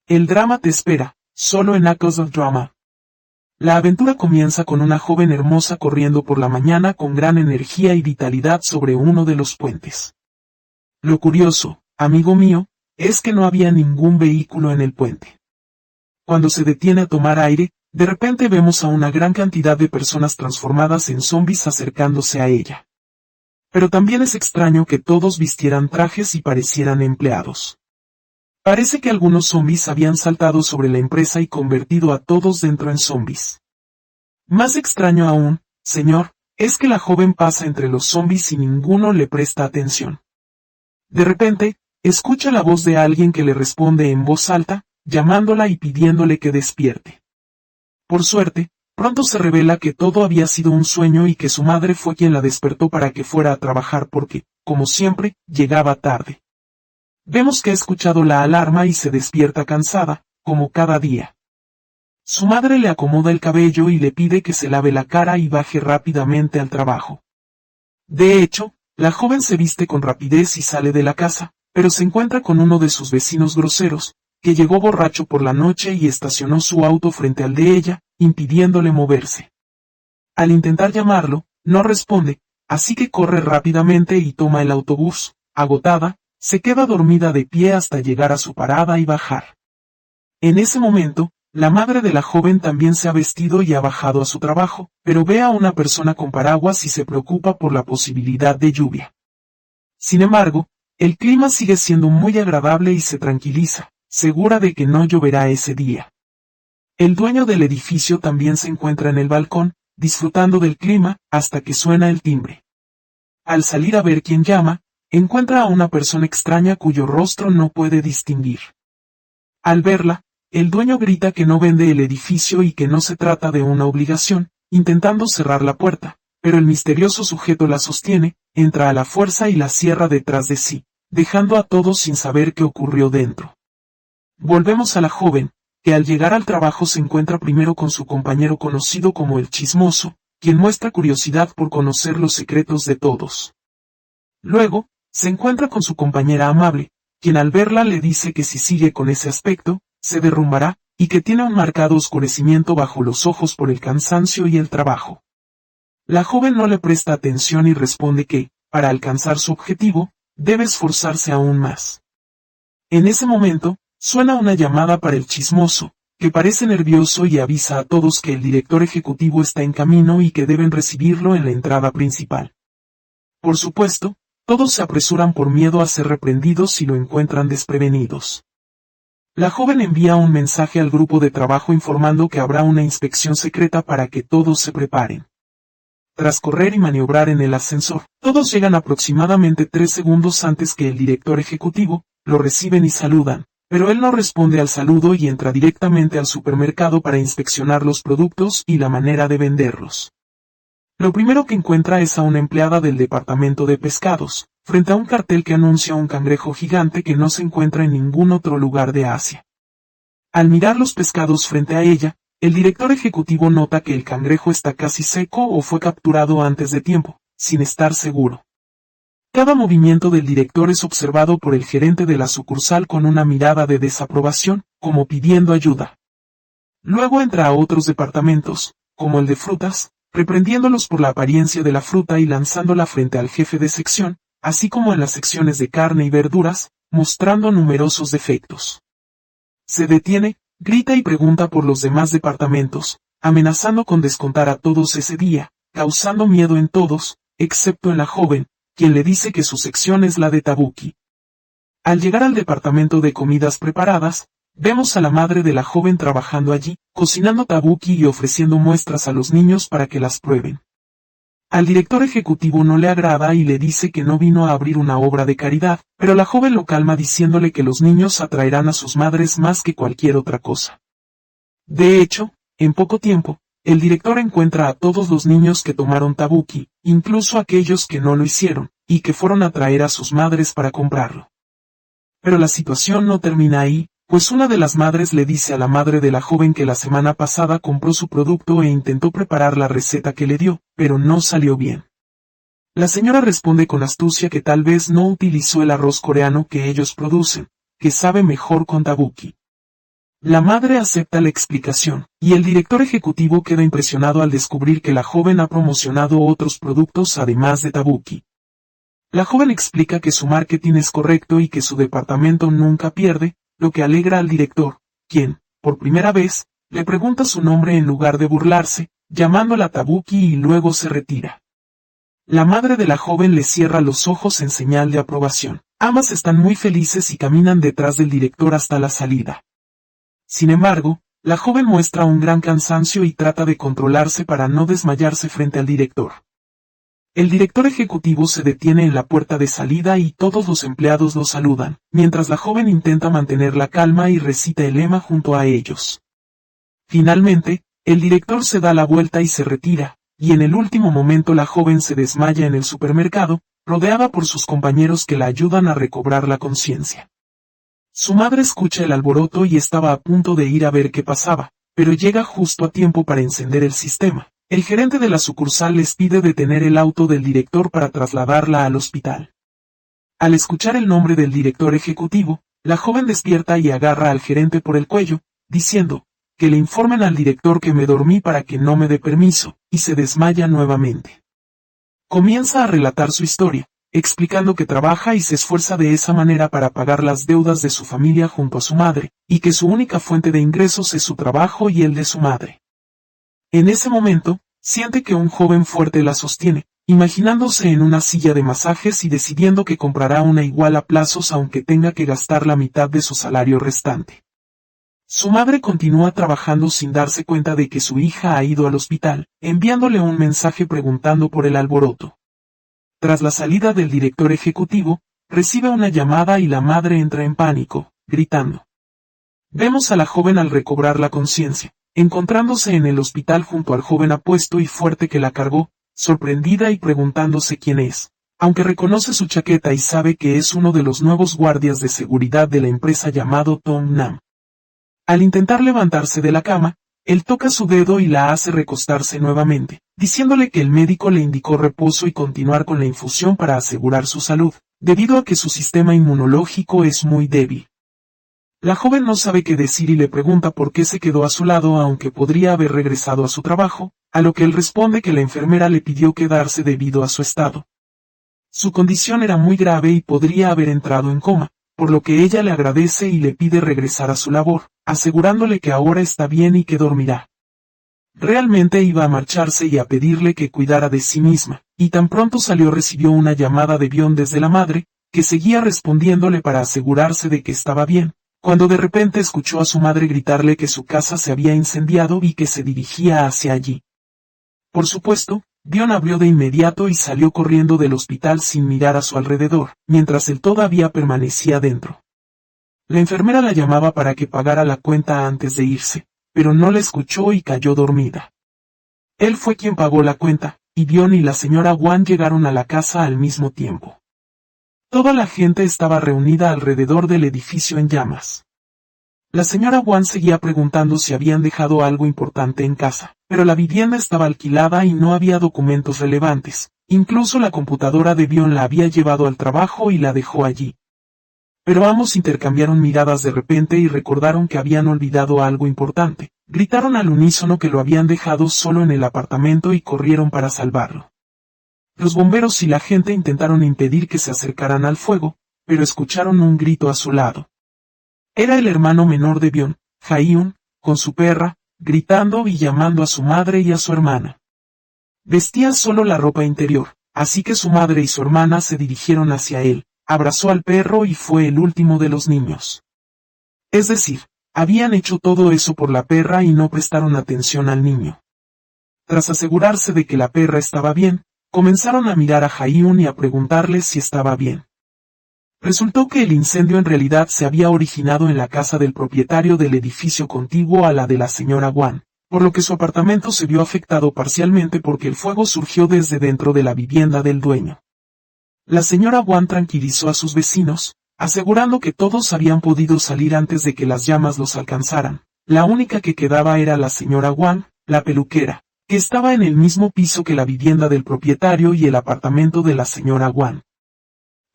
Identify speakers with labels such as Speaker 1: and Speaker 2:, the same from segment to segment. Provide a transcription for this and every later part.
Speaker 1: El drama te espera, solo en Echoes of Drama. La aventura comienza con una joven hermosa corriendo por la mañana con gran energía y vitalidad sobre uno de los puentes. Lo curioso, amigo mío, es que no había ningún vehículo en el puente. Cuando se detiene a tomar aire, de repente vemos a una gran cantidad de personas transformadas en zombies acercándose a ella. Pero también es extraño que todos vistieran trajes y parecieran empleados. Parece que algunos zombies habían saltado sobre la empresa y convertido a todos dentro en zombies. Más extraño aún, señor, es que la joven pasa entre los zombies y ninguno le presta atención. De repente, escucha la voz de alguien que le responde en voz alta, llamándola y pidiéndole que despierte. Por suerte, pronto se revela que todo había sido un sueño y que su madre fue quien la despertó para que fuera a trabajar porque, como siempre, llegaba tarde. Vemos que ha escuchado la alarma y se despierta cansada, como cada día. Su madre le acomoda el cabello y le pide que se lave la cara y baje rápidamente al trabajo. De hecho, la joven se viste con rapidez y sale de la casa, pero se encuentra con uno de sus vecinos groseros, que llegó borracho por la noche y estacionó su auto frente al de ella, impidiéndole moverse. Al intentar llamarlo, no responde, así que corre rápidamente y toma el autobús. Agotada, se queda dormida de pie hasta llegar a su parada y bajar. En ese momento, la madre de la joven también se ha vestido y ha bajado a su trabajo, pero ve a una persona con paraguas y se preocupa por la posibilidad de lluvia. Sin embargo, el clima sigue siendo muy agradable y se tranquiliza, segura de que no lloverá ese día. El dueño del edificio también se encuentra en el balcón, disfrutando del clima, hasta que suena el timbre. Al salir a ver quién llama, encuentra a una persona extraña cuyo rostro no puede distinguir. Al verla, el dueño grita que no vende el edificio y que no se trata de una obligación, intentando cerrar la puerta, pero el misterioso sujeto la sostiene, entra a la fuerza y la cierra detrás de sí, dejando a todos sin saber qué ocurrió dentro. Volvemos a la joven, que al llegar al trabajo se encuentra primero con su compañero conocido como el chismoso, quien muestra curiosidad por conocer los secretos de todos. Luego, se encuentra con su compañera amable, quien al verla le dice que si sigue con ese aspecto, se derrumbará, y que tiene un marcado oscurecimiento bajo los ojos por el cansancio y el trabajo. La joven no le presta atención y responde que, para alcanzar su objetivo, debe esforzarse aún más. En ese momento, suena una llamada para el chismoso, que parece nervioso y avisa a todos que el director ejecutivo está en camino y que deben recibirlo en la entrada principal. Por supuesto, todos se apresuran por miedo a ser reprendidos si lo encuentran desprevenidos. La joven envía un mensaje al grupo de trabajo informando que habrá una inspección secreta para que todos se preparen. Tras correr y maniobrar en el ascensor, todos llegan aproximadamente 3 segundos antes que el director ejecutivo, lo reciben y saludan, pero él no responde al saludo y entra directamente al supermercado para inspeccionar los productos y la manera de venderlos. Lo primero que encuentra es a una empleada del departamento de pescados, frente a un cartel que anuncia un cangrejo gigante que no se encuentra en ningún otro lugar de Asia. Al mirar los pescados frente a ella, el director ejecutivo nota que el cangrejo está casi seco o fue capturado antes de tiempo, sin estar seguro. Cada movimiento del director es observado por el gerente de la sucursal con una mirada de desaprobación, como pidiendo ayuda. Luego entra a otros departamentos, como el de frutas, reprendiéndolos por la apariencia de la fruta y lanzándola frente al jefe de sección, así como en las secciones de carne y verduras, mostrando numerosos defectos. Se detiene, grita y pregunta por los demás departamentos, amenazando con descontar a todos ese día, causando miedo en todos, excepto en la joven, quien le dice que su sección es la de Tabuki. Al llegar al departamento de comidas preparadas, vemos a la madre de la joven trabajando allí, cocinando tabuki y ofreciendo muestras a los niños para que las prueben. Al director ejecutivo no le agrada y le dice que no vino a abrir una obra de caridad, pero la joven lo calma diciéndole que los niños atraerán a sus madres más que cualquier otra cosa. De hecho, en poco tiempo, el director encuentra a todos los niños que tomaron tabuki, incluso aquellos que no lo hicieron, y que fueron a traer a sus madres para comprarlo. Pero la situación no termina ahí, pues una de las madres le dice a la madre de la joven que la semana pasada compró su producto e intentó preparar la receta que le dio, pero no salió bien. La señora responde con astucia que tal vez no utilizó el arroz coreano que ellos producen, que sabe mejor con tabuki. La madre acepta la explicación, y el director ejecutivo queda impresionado al descubrir que la joven ha promocionado otros productos además de Tabuki. La joven explica que su marketing es correcto y que su departamento nunca pierde, lo que alegra al director, quien, por primera vez, le pregunta su nombre en lugar de burlarse, llamándola Tabuki y luego se retira. La madre de la joven le cierra los ojos en señal de aprobación. Ambas están muy felices y caminan detrás del director hasta la salida. Sin embargo, la joven muestra un gran cansancio y trata de controlarse para no desmayarse frente al director. El director ejecutivo se detiene en la puerta de salida y todos los empleados lo saludan, mientras la joven intenta mantener la calma y recita el lema junto a ellos. Finalmente, el director se da la vuelta y se retira, y en el último momento la joven se desmaya en el supermercado, rodeada por sus compañeros que la ayudan a recobrar la conciencia. Su madre escucha el alboroto y estaba a punto de ir a ver qué pasaba, pero llega justo a tiempo para encender el sistema. El gerente de la sucursal les pide detener el auto del director para trasladarla al hospital. Al escuchar el nombre del director ejecutivo, la joven despierta y agarra al gerente por el cuello, diciendo, que le informen al director que me dormí para que no me dé permiso, y se desmaya nuevamente. Comienza a relatar su historia, explicando que trabaja y se esfuerza de esa manera para pagar las deudas de su familia junto a su madre, y que su única fuente de ingresos es su trabajo y el de su madre. En ese momento, siente que un joven fuerte la sostiene, imaginándose en una silla de masajes y decidiendo que comprará una igual a plazos aunque tenga que gastar la mitad de su salario restante. Su madre continúa trabajando sin darse cuenta de que su hija ha ido al hospital, enviándole un mensaje preguntando por el alboroto. Tras la salida del director ejecutivo, recibe una llamada y la madre entra en pánico, gritando. Vemos a la joven al recobrar la conciencia, encontrándose en el hospital junto al joven apuesto y fuerte que la cargó, sorprendida y preguntándose quién es, aunque reconoce su chaqueta y sabe que es uno de los nuevos guardias de seguridad de la empresa llamado Tom Nam. Al intentar levantarse de la cama, él toca su dedo y la hace recostarse nuevamente, diciéndole que el médico le indicó reposo y continuar con la infusión para asegurar su salud, debido a que su sistema inmunológico es muy débil. La joven no sabe qué decir y le pregunta por qué se quedó a su lado aunque podría haber regresado a su trabajo, a lo que él responde que la enfermera le pidió quedarse debido a su estado. Su condición era muy grave y podría haber entrado en coma, por lo que ella le agradece y le pide regresar a su labor, asegurándole que ahora está bien y que dormirá. Realmente iba a marcharse y a pedirle que cuidara de sí misma, y tan pronto salió recibió una llamada de Bion desde la madre, que seguía respondiéndole para asegurarse de que estaba bien, cuando de repente escuchó a su madre gritarle que su casa se había incendiado y que se dirigía hacia allí. Por supuesto, Bion abrió de inmediato y salió corriendo del hospital sin mirar a su alrededor, mientras él todavía permanecía dentro. La enfermera la llamaba para que pagara la cuenta antes de irse, pero no la escuchó y cayó dormida. Él fue quien pagó la cuenta, y Bion y la señora Wan llegaron a la casa al mismo tiempo. Toda la gente estaba reunida alrededor del edificio en llamas. La señora Wan seguía preguntando si habían dejado algo importante en casa, pero la vivienda estaba alquilada y no había documentos relevantes, incluso la computadora de Bion la había llevado al trabajo y la dejó allí. Pero ambos intercambiaron miradas de repente y recordaron que habían olvidado algo importante, gritaron al unísono que lo habían dejado solo en el apartamento y corrieron para salvarlo. Los bomberos y la gente intentaron impedir que se acercaran al fuego, pero escucharon un grito a su lado. Era el hermano menor de Bion, Jae-un, con su perra, gritando y llamando a su madre y a su hermana. Vestía solo la ropa interior, así que su madre y su hermana se dirigieron hacia él, abrazó al perro y fue el último de los niños. Es decir, habían hecho todo eso por la perra y no prestaron atención al niño. Tras asegurarse de que la perra estaba bien, comenzaron a mirar a Jae-un y a preguntarle si estaba bien. Resultó que el incendio en realidad se había originado en la casa del propietario del edificio contiguo a la de la señora Wan, por lo que su apartamento se vio afectado parcialmente porque el fuego surgió desde dentro de la vivienda del dueño. La señora Wan tranquilizó a sus vecinos, asegurando que todos habían podido salir antes de que las llamas los alcanzaran. La única que quedaba era la señora Wan, la peluquera, que estaba en el mismo piso que la vivienda del propietario y el apartamento de la señora Wan.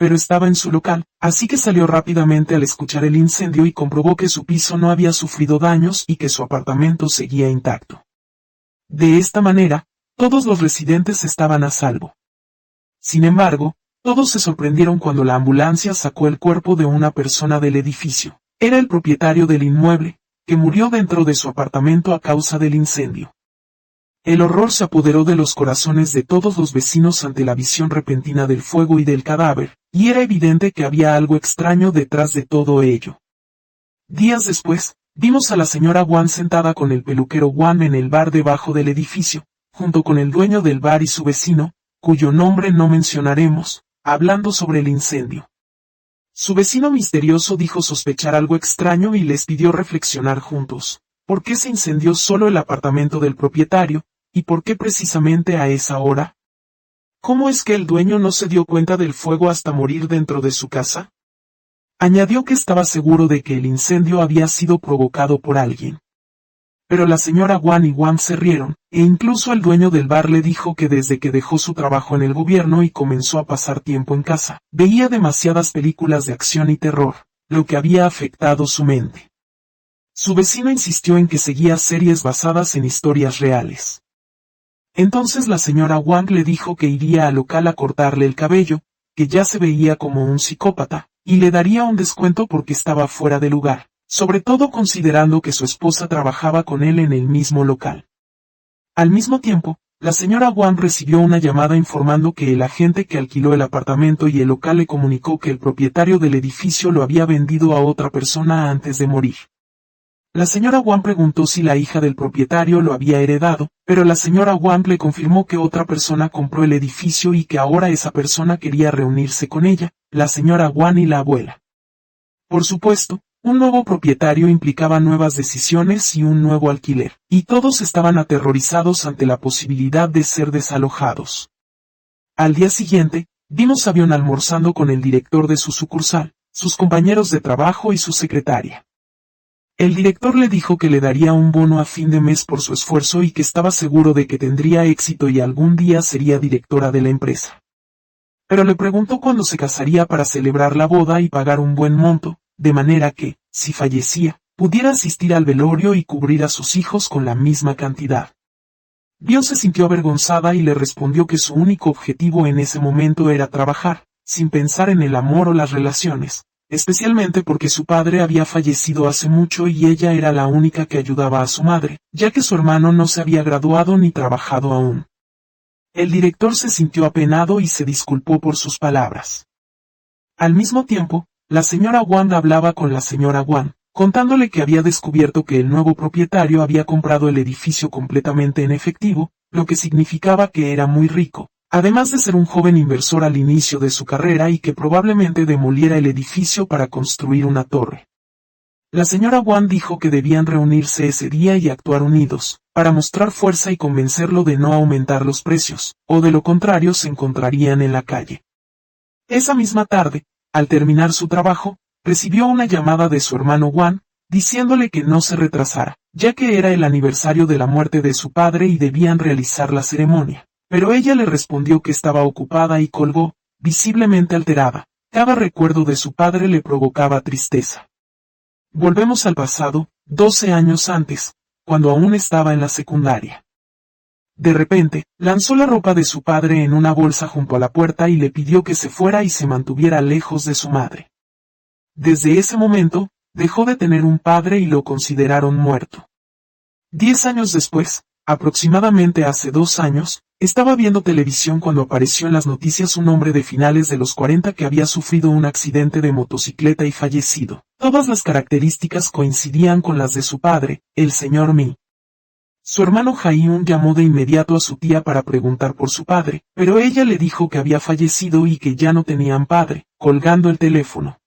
Speaker 1: pero estaba en su local, así que salió rápidamente al escuchar el incendio y comprobó que su piso no había sufrido daños y que su apartamento seguía intacto. De esta manera, todos los residentes estaban a salvo. Sin embargo, todos se sorprendieron cuando la ambulancia sacó el cuerpo de una persona del edificio. Era el propietario del inmueble, que murió dentro de su apartamento a causa del incendio. El horror se apoderó de los corazones de todos los vecinos ante la visión repentina del fuego y del cadáver, y era evidente que había algo extraño detrás de todo ello. Días después, vimos a la señora Wan sentada con el peluquero Wan en el bar debajo del edificio, junto con el dueño del bar y su vecino, cuyo nombre no mencionaremos, hablando sobre el incendio. Su vecino misterioso dijo sospechar algo extraño y les pidió reflexionar juntos. ¿Por qué se incendió solo el apartamento del propietario? ¿Y por qué precisamente a esa hora? ¿Cómo es que el dueño no se dio cuenta del fuego hasta morir dentro de su casa? Añadió que estaba seguro de que el incendio había sido provocado por alguien. Pero la señora Wan y Wan se rieron, e incluso el dueño del bar le dijo que desde que dejó su trabajo en el gobierno y comenzó a pasar tiempo en casa, veía demasiadas películas de acción y terror, lo que había afectado su mente. Su vecino insistió en que seguía series basadas en historias reales. Entonces la señora Wang le dijo que iría al local a cortarle el cabello, que ya se veía como un psicópata, y le daría un descuento porque estaba fuera de lugar, sobre todo considerando que su esposa trabajaba con él en el mismo local. Al mismo tiempo, la señora Wang recibió una llamada informando que el agente que alquiló el apartamento y el local le comunicó que el propietario del edificio lo había vendido a otra persona antes de morir. La señora Wang preguntó si la hija del propietario lo había heredado, pero la señora Wang le confirmó que otra persona compró el edificio y que ahora esa persona quería reunirse con ella, la señora Wang y la abuela. Por supuesto, un nuevo propietario implicaba nuevas decisiones y un nuevo alquiler, y todos estaban aterrorizados ante la posibilidad de ser desalojados. Al día siguiente, vimos a Bion almorzando con el director de su sucursal, sus compañeros de trabajo y su secretaria. El director le dijo que le daría un bono a fin de mes por su esfuerzo y que estaba seguro de que tendría éxito y algún día sería directora de la empresa. Pero le preguntó cuándo se casaría para celebrar la boda y pagar un buen monto, de manera que, si fallecía, pudiera asistir al velorio y cubrir a sus hijos con la misma cantidad. Bion se sintió avergonzada y le respondió que su único objetivo en ese momento era trabajar, sin pensar en el amor o las relaciones. Especialmente porque su padre había fallecido hace mucho y ella era la única que ayudaba a su madre, ya que su hermano no se había graduado ni trabajado aún. El director se sintió apenado y se disculpó por sus palabras. Al mismo tiempo, la señora Wang hablaba con la señora Wang, contándole que había descubierto que el nuevo propietario había comprado el edificio completamente en efectivo, lo que significaba que era muy rico. Además de ser un joven inversor al inicio de su carrera y que probablemente demoliera el edificio para construir una torre. La señora Wang dijo que debían reunirse ese día y actuar unidos, para mostrar fuerza y convencerlo de no aumentar los precios, o de lo contrario se encontrarían en la calle. Esa misma tarde, al terminar su trabajo, recibió una llamada de su hermano Wang, diciéndole que no se retrasara, ya que era el aniversario de la muerte de su padre y debían realizar la ceremonia. Pero ella le respondió que estaba ocupada y colgó, visiblemente alterada. Cada recuerdo de su padre le provocaba tristeza. Volvemos al pasado, 12 años antes, cuando aún estaba en la secundaria. De repente, lanzó la ropa de su padre en una bolsa junto a la puerta y le pidió que se fuera y se mantuviera lejos de su madre. Desde ese momento, dejó de tener un padre y lo consideraron muerto. 10 años después, aproximadamente hace 2 años, estaba viendo televisión cuando apareció en las noticias un hombre de finales de los 40 que había sufrido un accidente de motocicleta y fallecido. Todas las características coincidían con las de su padre, el señor Mi. Su hermano Jae-un llamó de inmediato a su tía para preguntar por su padre, pero ella le dijo que había fallecido y que ya no tenían padre, colgando el teléfono.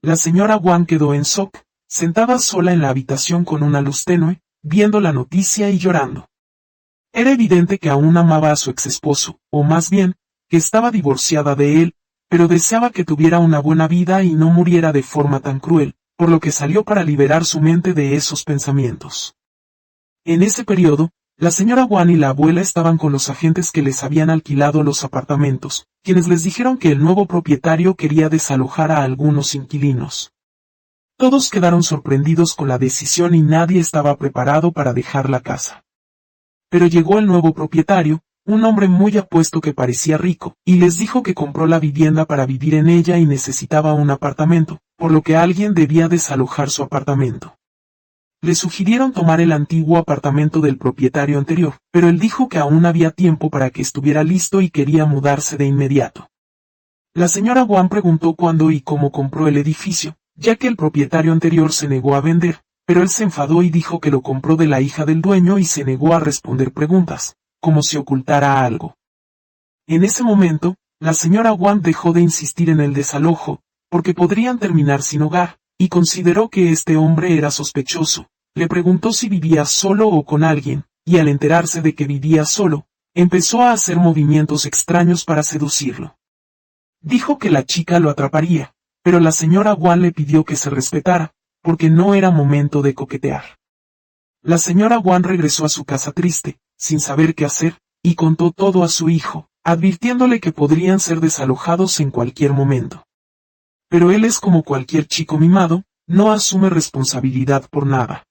Speaker 1: La señora Wang quedó en shock, sentada sola en la habitación con una luz tenue, viendo la noticia y llorando. Era evidente que aún amaba a su exesposo, o más bien, que estaba divorciada de él, pero deseaba que tuviera una buena vida y no muriera de forma tan cruel, por lo que salió para liberar su mente de esos pensamientos. En ese periodo, La señora Wan y la abuela estaban con los agentes que les habían alquilado los apartamentos, quienes les dijeron que el nuevo propietario quería desalojar a algunos inquilinos. Todos quedaron sorprendidos con la decisión y nadie estaba preparado para dejar la casa. Pero llegó el nuevo propietario, un hombre muy apuesto que parecía rico, y les dijo que compró la vivienda para vivir en ella y necesitaba un apartamento, por lo que alguien debía desalojar su apartamento. Le sugirieron tomar el antiguo apartamento del propietario anterior, pero él dijo que aún había tiempo para que estuviera listo y quería mudarse de inmediato. La señora Wan preguntó cuándo y cómo compró el edificio, ya que el propietario anterior se negó a vender, pero él se enfadó y dijo que lo compró de la hija del dueño y se negó a responder preguntas, como si ocultara algo. En ese momento, la señora Wan dejó de insistir en el desalojo, porque podrían terminar sin hogar, y consideró que este hombre era sospechoso. Le preguntó si vivía solo o con alguien, y al enterarse de que vivía solo, empezó a hacer movimientos extraños para seducirlo. Dijo que la chica lo atraparía, pero la señora Wan le pidió que se respetara, porque no era momento de coquetear. La señora Wan regresó a su casa triste, sin saber qué hacer, y contó todo a su hijo, advirtiéndole que podrían ser desalojados en cualquier momento. Pero él es como cualquier chico mimado, no asume responsabilidad por nada.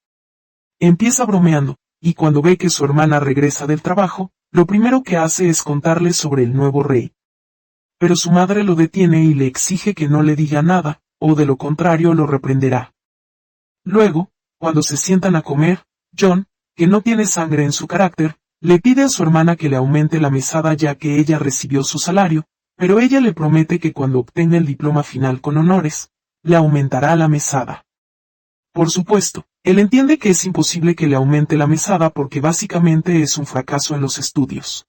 Speaker 1: Empieza bromeando, y cuando ve que su hermana regresa del trabajo, lo primero que hace es contarle sobre el nuevo rey. Pero su madre lo detiene y le exige que no le diga nada, o de lo contrario lo reprenderá. Luego, cuando se sientan a comer, John, que no tiene sangre en su carácter, le pide a su hermana que le aumente la mesada ya que ella recibió su salario, pero ella le promete que cuando obtenga el diploma final con honores, le aumentará la mesada. Por supuesto, él entiende que es imposible que le aumente la mesada porque básicamente es un fracaso en los estudios.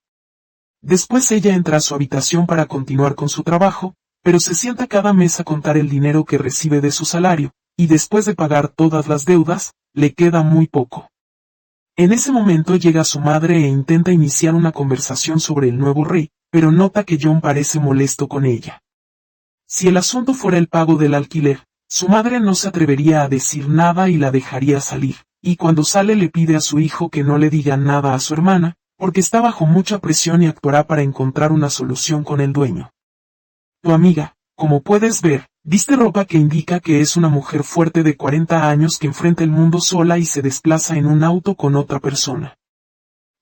Speaker 1: Después ella entra a su habitación para continuar con su trabajo, pero se sienta cada mes a contar el dinero que recibe de su salario, y después de pagar todas las deudas, le queda muy poco. En ese momento llega su madre e intenta iniciar una conversación sobre el nuevo rey, pero nota que John parece molesto con ella. Si el asunto fuera el pago del alquiler, su madre no se atrevería a decir nada y la dejaría salir, y cuando sale le pide a su hijo que no le diga nada a su hermana, porque está bajo mucha presión y actuará para encontrar una solución con el dueño. Tu amiga, como puedes ver, viste ropa que indica que es una mujer fuerte de 40 años que enfrenta el mundo sola y se desplaza en un auto con otra persona.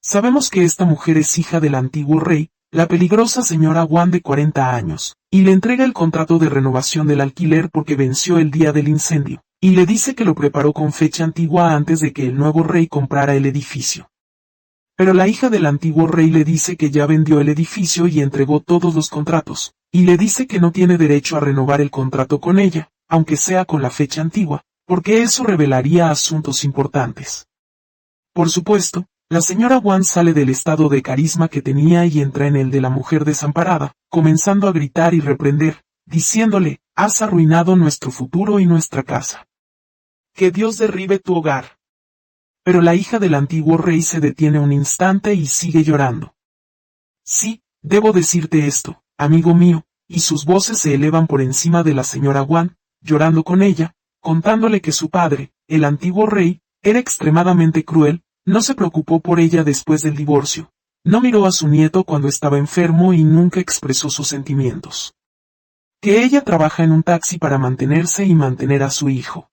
Speaker 1: Sabemos que esta mujer es hija del antiguo rey, la peligrosa señora Wan de 40 años, y le entrega el contrato de renovación del alquiler porque venció el día del incendio, y le dice que lo preparó con fecha antigua antes de que el nuevo rey comprara el edificio. Pero la hija del antiguo rey le dice que ya vendió el edificio y entregó todos los contratos, y le dice que no tiene derecho a renovar el contrato con ella, aunque sea con la fecha antigua, porque eso revelaría asuntos importantes. Por supuesto, la señora Wan sale del estado de carisma que tenía y entra en el de la mujer desamparada, comenzando a gritar y reprender, diciéndole, has arruinado nuestro futuro y nuestra casa. Que Dios derribe tu hogar. Pero la hija del antiguo rey se detiene un instante y sigue llorando. Sí, debo decirte esto, amigo mío, y sus voces se elevan por encima de la señora Wan, llorando con ella, contándole que su padre, el antiguo rey, era extremadamente cruel, no se preocupó por ella después del divorcio, no miró a su nieto cuando estaba enfermo y nunca expresó sus sentimientos. Que ella trabaja en un taxi para mantenerse y mantener a su hijo.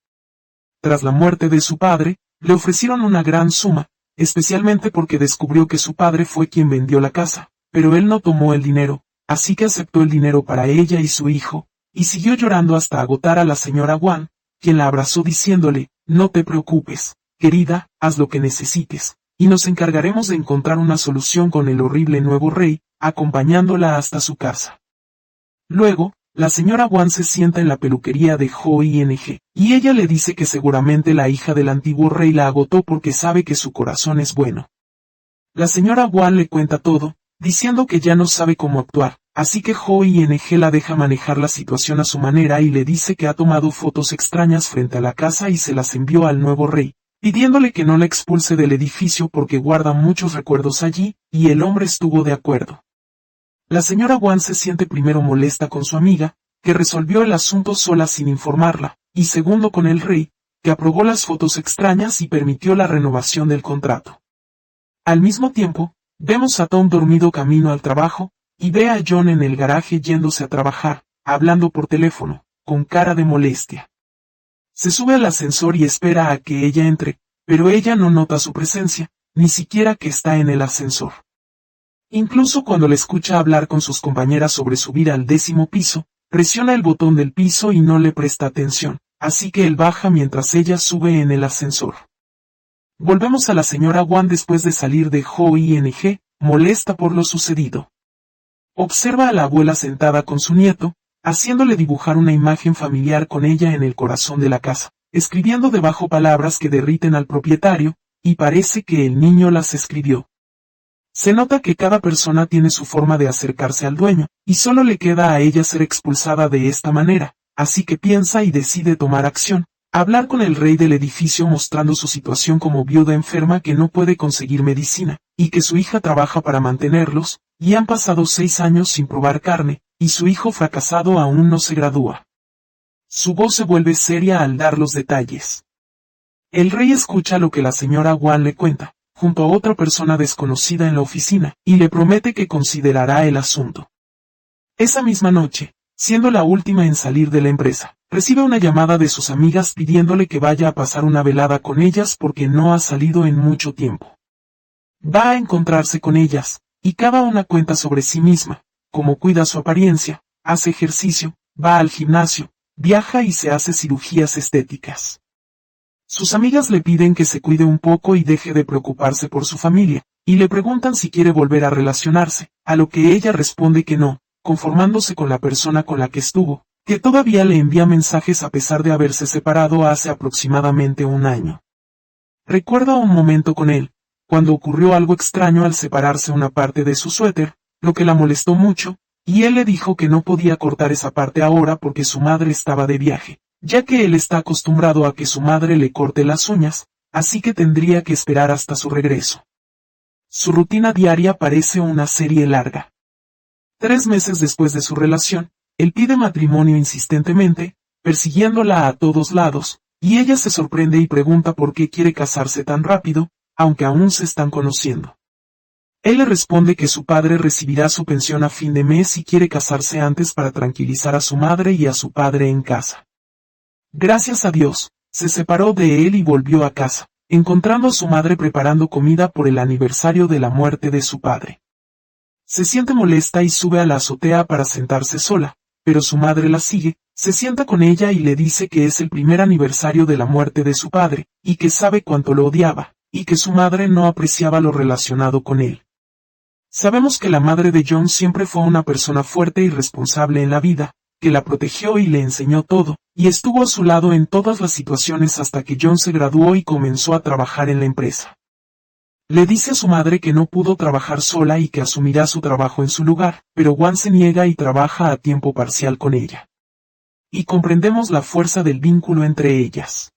Speaker 1: Tras la muerte de su padre, le ofrecieron una gran suma, especialmente porque descubrió que su padre fue quien vendió la casa, pero él no tomó el dinero, así que aceptó el dinero para ella y su hijo, y siguió llorando hasta agotar a la señora Wan, quien la abrazó diciéndole, no te preocupes, querida, haz lo que necesites, y nos encargaremos de encontrar una solución con el horrible nuevo rey, acompañándola hasta su casa. Luego, la señora Wan se sienta en la peluquería de Ho Ing, y ella le dice que seguramente la hija del antiguo rey la agotó porque sabe que su corazón es bueno. La señora Wan le cuenta todo, diciendo que ya no sabe cómo actuar, así que Ho Ing la deja manejar la situación a su manera y le dice que ha tomado fotos extrañas frente a la casa y se las envió al nuevo rey, pidiéndole que no la expulse del edificio porque guarda muchos recuerdos allí, y el hombre estuvo de acuerdo. La señora Wan se siente primero molesta con su amiga, que resolvió el asunto sola sin informarla, y segundo con el rey, que aprobó las fotos extrañas y permitió la renovación del contrato. Al mismo tiempo, vemos a Tom dormido camino al trabajo, y ve a John en el garaje yéndose a trabajar, hablando por teléfono, con cara de molestia. Se sube al ascensor y espera a que ella entre, pero ella no nota su presencia, ni siquiera que está en el ascensor. Incluso cuando le escucha hablar con sus compañeras sobre subir al 10º piso, presiona el botón del piso y no le presta atención, así que él baja mientras ella sube en el ascensor. Volvemos a la señora Wan después de salir de Ho-ING, molesta por lo sucedido. Observa a la abuela sentada con su nieto, haciéndole dibujar una imagen familiar con ella en el corazón de la casa, escribiendo debajo palabras que derriten al propietario, y parece que el niño las escribió. Se nota que cada persona tiene su forma de acercarse al dueño, y solo le queda a ella ser expulsada de esta manera, así que piensa y decide tomar acción. Hablar con el rey del edificio mostrando su situación como viuda enferma que no puede conseguir medicina, y que su hija trabaja para mantenerlos, y han pasado 6 años sin probar carne, y su hijo fracasado aún no se gradúa. Su voz se vuelve seria al dar los detalles. El rey escucha lo que la señora Wan le cuenta, junto a otra persona desconocida en la oficina, y le promete que considerará el asunto. Esa misma noche, siendo la última en salir de la empresa, recibe una llamada de sus amigas pidiéndole que vaya a pasar una velada con ellas porque no ha salido en mucho tiempo. Va a encontrarse con ellas, y cada una cuenta sobre sí misma, cómo cuida su apariencia, hace ejercicio, va al gimnasio, viaja y se hace cirugías estéticas. Sus amigas le piden que se cuide un poco y deje de preocuparse por su familia, y le preguntan si quiere volver a relacionarse, a lo que ella responde que no, conformándose con la persona con la que estuvo, que todavía le envía mensajes a pesar de haberse separado hace aproximadamente 1 año. Recuerda un momento con él, cuando ocurrió algo extraño al separarse una parte de su suéter, lo que la molestó mucho, y él le dijo que no podía cortar esa parte ahora porque su madre estaba de viaje, ya que él está acostumbrado a que su madre le corte las uñas, así que tendría que esperar hasta su regreso. Su rutina diaria parece una serie larga. 3 meses después de su relación, él pide matrimonio insistentemente, persiguiéndola a todos lados, y ella se sorprende y pregunta por qué quiere casarse tan rápido, aunque aún se están conociendo. Él le responde que su padre recibirá su pensión a fin de mes y quiere casarse antes para tranquilizar a su madre y a su padre en casa. Gracias a Dios, se separó de él y volvió a casa, encontrando a su madre preparando comida por el aniversario de la muerte de su padre. Se siente molesta y sube a la azotea para sentarse sola, pero su madre la sigue, se sienta con ella y le dice que es el primer aniversario de la muerte de su padre, y que sabe cuánto lo odiaba, y que su madre no apreciaba lo relacionado con él. Sabemos que la madre de John siempre fue una persona fuerte y responsable en la vida, que la protegió y le enseñó todo, y estuvo a su lado en todas las situaciones hasta que John se graduó y comenzó a trabajar en la empresa. Le dice a su madre que no pudo trabajar sola y que asumirá su trabajo en su lugar, pero Wan se niega y trabaja a tiempo parcial con ella. Y comprendemos la fuerza del vínculo entre ellas.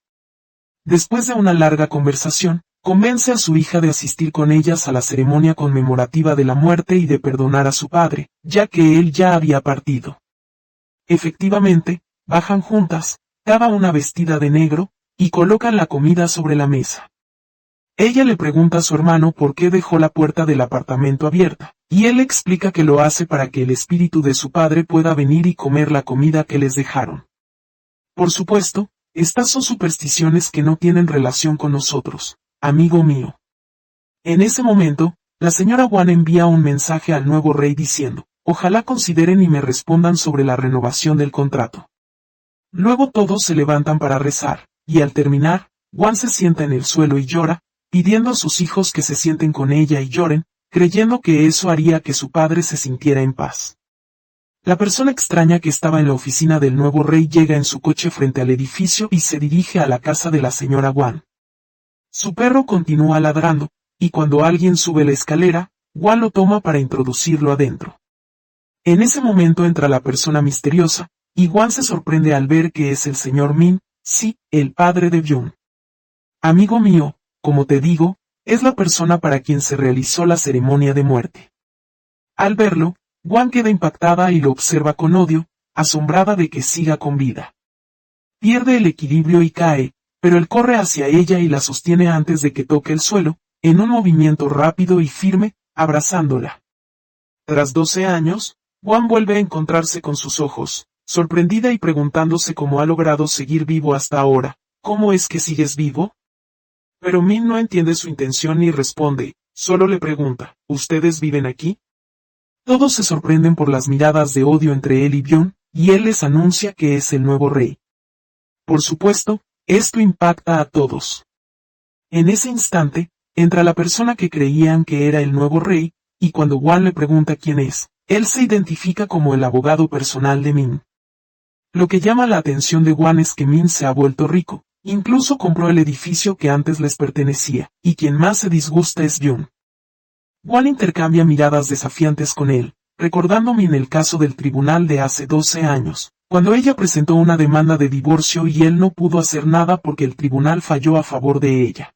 Speaker 1: Después de una larga conversación, convence a su hija de asistir con ellas a la ceremonia conmemorativa de la muerte y de perdonar a su padre, ya que él ya había partido. Efectivamente, bajan juntas, cada una vestida de negro, y colocan la comida sobre la mesa. Ella le pregunta a su hermano por qué dejó la puerta del apartamento abierta, y él le explica que lo hace para que el espíritu de su padre pueda venir y comer la comida que les dejaron. Por supuesto, estas son supersticiones que no tienen relación con nosotros, amigo mío. En ese momento, la señora Wan envía un mensaje al nuevo rey diciendo, ojalá consideren y me respondan sobre la renovación del contrato. Luego todos se levantan para rezar, y al terminar, Wan se sienta en el suelo y llora, pidiendo a sus hijos que se sienten con ella y lloren, creyendo que eso haría que su padre se sintiera en paz. La persona extraña que estaba en la oficina del nuevo rey llega en su coche frente al edificio y se dirige a la casa de la señora Wan. Su perro continúa ladrando, y cuando alguien sube la escalera, Wan lo toma para introducirlo adentro. En ese momento entra la persona misteriosa, y Wan se sorprende al ver que es el señor Min, sí, el padre de Jung. Amigo mío, como te digo, es la persona para quien se realizó la ceremonia de muerte. Al verlo, Wan queda impactada y lo observa con odio, asombrada de que siga con vida. Pierde el equilibrio y cae, pero él corre hacia ella y la sostiene antes de que toque el suelo, en un movimiento rápido y firme, abrazándola. Tras 12 años, Wan vuelve a encontrarse con sus ojos, sorprendida y preguntándose cómo ha logrado seguir vivo hasta ahora. ¿Cómo es que sigues vivo? Pero Min no entiende su intención ni responde, solo le pregunta, ¿ustedes viven aquí? Todos se sorprenden por las miradas de odio entre él y Byung, y él les anuncia que es el nuevo rey. Por supuesto, esto impacta a todos. En ese instante, entra la persona que creían que era el nuevo rey, y cuando Wan le pregunta quién es, él se identifica como el abogado personal de Min. Lo que llama la atención de Wan es que Min se ha vuelto rico, incluso compró el edificio que antes les pertenecía, y quien más se disgusta es Byung. Wan intercambia miradas desafiantes con él, recordando Min el caso del tribunal de hace 12 años, cuando ella presentó una demanda de divorcio y él no pudo hacer nada porque el tribunal falló a favor de ella.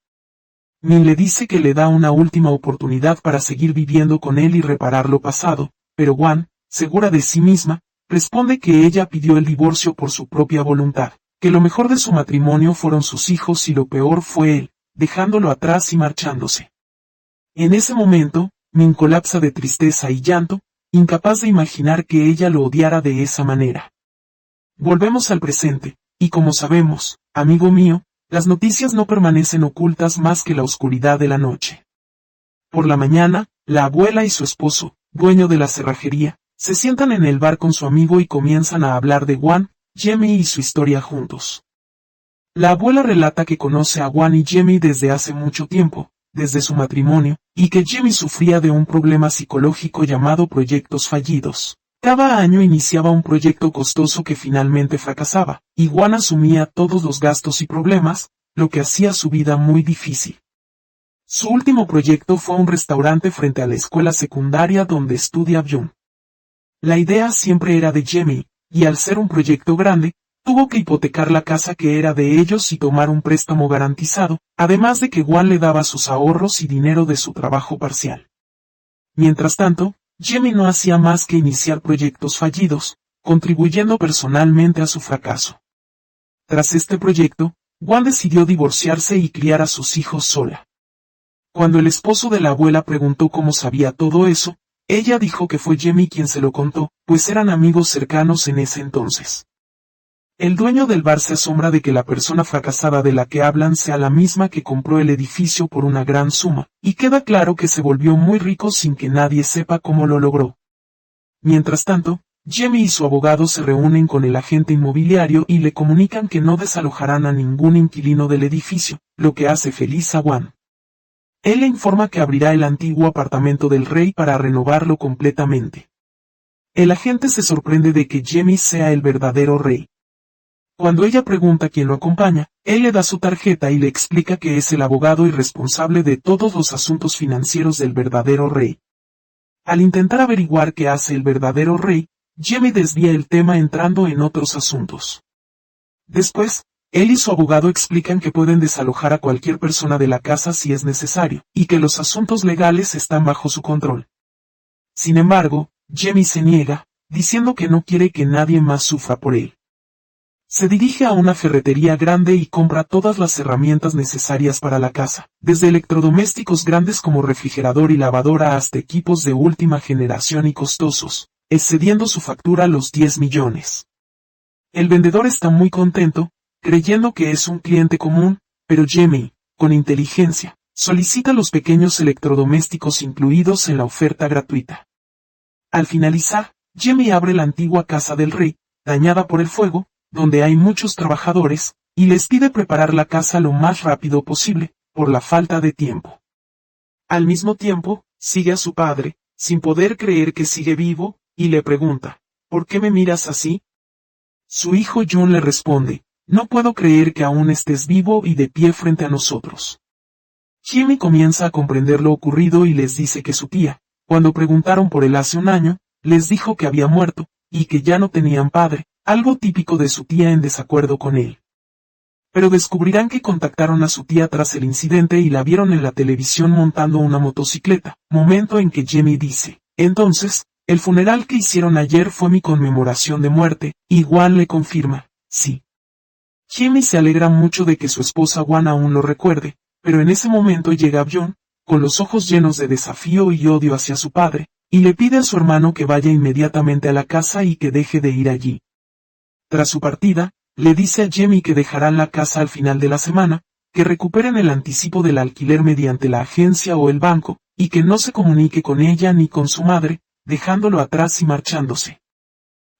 Speaker 1: Min le dice que le da una última oportunidad para seguir viviendo con él y reparar lo pasado, pero Wan, segura de sí misma, responde que ella pidió el divorcio por su propia voluntad, que lo mejor de su matrimonio fueron sus hijos y lo peor fue él, dejándolo atrás y marchándose. En ese momento, Min colapsa de tristeza y llanto, incapaz de imaginar que ella lo odiara de esa manera. Volvemos al presente, y como sabemos, amigo mío, las noticias no permanecen ocultas más que la oscuridad de la noche. Por la mañana, la abuela y su esposo, dueño de la cerrajería, se sientan en el bar con su amigo y comienzan a hablar de Wan, Jemmy y su historia juntos. La abuela relata que conoce a Wan y Jemmy desde hace mucho tiempo, desde su matrimonio, y que Jemmy sufría de un problema psicológico llamado proyectos fallidos. Cada año iniciaba un proyecto costoso que finalmente fracasaba, y Wan asumía todos los gastos y problemas, lo que hacía su vida muy difícil. Su último proyecto fue un restaurante frente a la escuela secundaria donde estudia Byung. La idea siempre era de Jemmy, y al ser un proyecto grande, tuvo que hipotecar la casa que era de ellos y tomar un préstamo garantizado, además de que Wan le daba sus ahorros y dinero de su trabajo parcial. Mientras tanto, Jemmy no hacía más que iniciar proyectos fallidos, contribuyendo personalmente a su fracaso. Tras este proyecto, Wan decidió divorciarse y criar a sus hijos sola. Cuando el esposo de la abuela preguntó cómo sabía todo eso, ella dijo que fue Jemmy quien se lo contó, pues eran amigos cercanos en ese entonces. El dueño del bar se asombra de que la persona fracasada de la que hablan sea la misma que compró el edificio por una gran suma, y queda claro que se volvió muy rico sin que nadie sepa cómo lo logró. Mientras tanto, Jemmy y su abogado se reúnen con el agente inmobiliario y le comunican que no desalojarán a ningún inquilino del edificio, lo que hace feliz a Wan. Él le informa que abrirá el antiguo apartamento del rey para renovarlo completamente. El agente se sorprende de que Jemmy sea el verdadero rey. Cuando ella pregunta quién lo acompaña, él le da su tarjeta y le explica que es el abogado y responsable de todos los asuntos financieros del verdadero rey. Al intentar averiguar qué hace el verdadero rey, Jemmy desvía el tema entrando en otros asuntos. Después, él y su abogado explican que pueden desalojar a cualquier persona de la casa si es necesario, y que los asuntos legales están bajo su control. Sin embargo, Jemmy se niega, diciendo que no quiere que nadie más sufra por él. Se dirige a una ferretería grande y compra todas las herramientas necesarias para la casa, desde electrodomésticos grandes como refrigerador y lavadora hasta equipos de última generación y costosos, excediendo su factura los 10 millones. El vendedor está muy contento, creyendo que es un cliente común, pero Jemmy, con inteligencia, solicita los pequeños electrodomésticos incluidos en la oferta gratuita. Al finalizar, Jemmy abre la antigua casa del rey, dañada por el fuego, donde hay muchos trabajadores, y les pide preparar la casa lo más rápido posible, por la falta de tiempo. Al mismo tiempo, sigue a su padre, sin poder creer que sigue vivo, y le pregunta, ¿por qué me miras así? Su hijo John le responde, no puedo creer que aún estés vivo y de pie frente a nosotros. Jimmy comienza a comprender lo ocurrido y les dice que su tía, cuando preguntaron por él hace un año, les dijo que había muerto, y que ya no tenían padre, algo típico de su tía en desacuerdo con él. Pero descubrirán que contactaron a su tía tras el incidente y la vieron en la televisión montando una motocicleta, momento en que Jemmy dice, entonces, el funeral que hicieron ayer fue mi conmemoración de muerte, y Wan le confirma, sí. Jemmy se alegra mucho de que su esposa Wan aún lo recuerde, pero en ese momento llega Byung, con los ojos llenos de desafío y odio hacia su padre, y le pide a su hermano que vaya inmediatamente a la casa y que deje de ir allí. Tras su partida, le dice a Jamie que dejarán la casa al final de la semana, que recuperen el anticipo del alquiler mediante la agencia o el banco, y que no se comunique con ella ni con su madre, dejándolo atrás y marchándose.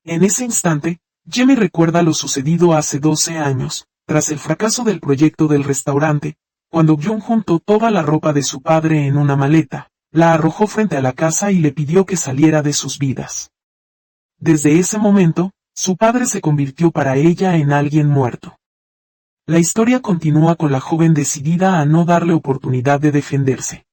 Speaker 1: En ese instante, Jamie recuerda lo sucedido hace 12 años, tras el fracaso del proyecto del restaurante, cuando Byung juntó toda la ropa de su padre en una maleta, la arrojó frente a la casa y le pidió que saliera de sus vidas. Desde ese momento, su padre se convirtió para ella en alguien muerto. La historia continúa con la joven decidida a no darle oportunidad de defenderse.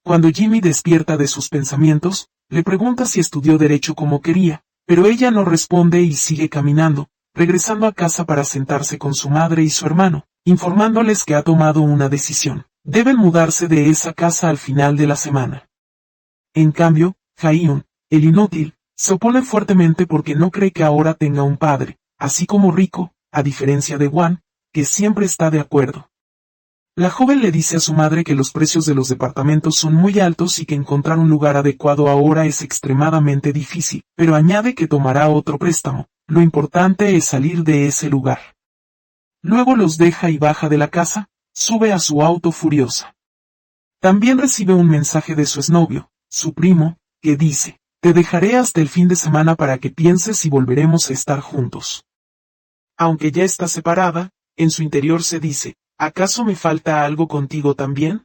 Speaker 1: Cuando Jimmy despierta de sus pensamientos, le pregunta si estudió derecho como quería, pero ella no responde y sigue caminando, regresando a casa para sentarse con su madre y su hermano, informándoles que ha tomado una decisión. Deben mudarse de esa casa al final de la semana. En cambio, Jaehyun, el inútil, se opone fuertemente porque no cree que ahora tenga un padre, así como Rico, a diferencia de Wan, que siempre está de acuerdo. La joven le dice a su madre que los precios de los departamentos son muy altos y que encontrar un lugar adecuado ahora es extremadamente difícil, pero añade que tomará otro préstamo. Lo importante es salir de ese lugar. Luego los deja y baja de la casa, sube a su auto furiosa. También recibe un mensaje de su exnovio, su primo, que dice: "Te dejaré hasta el fin de semana para que pienses y volveremos a estar juntos". Aunque ya está separada, en su interior se dice: ¿acaso me falta algo contigo también?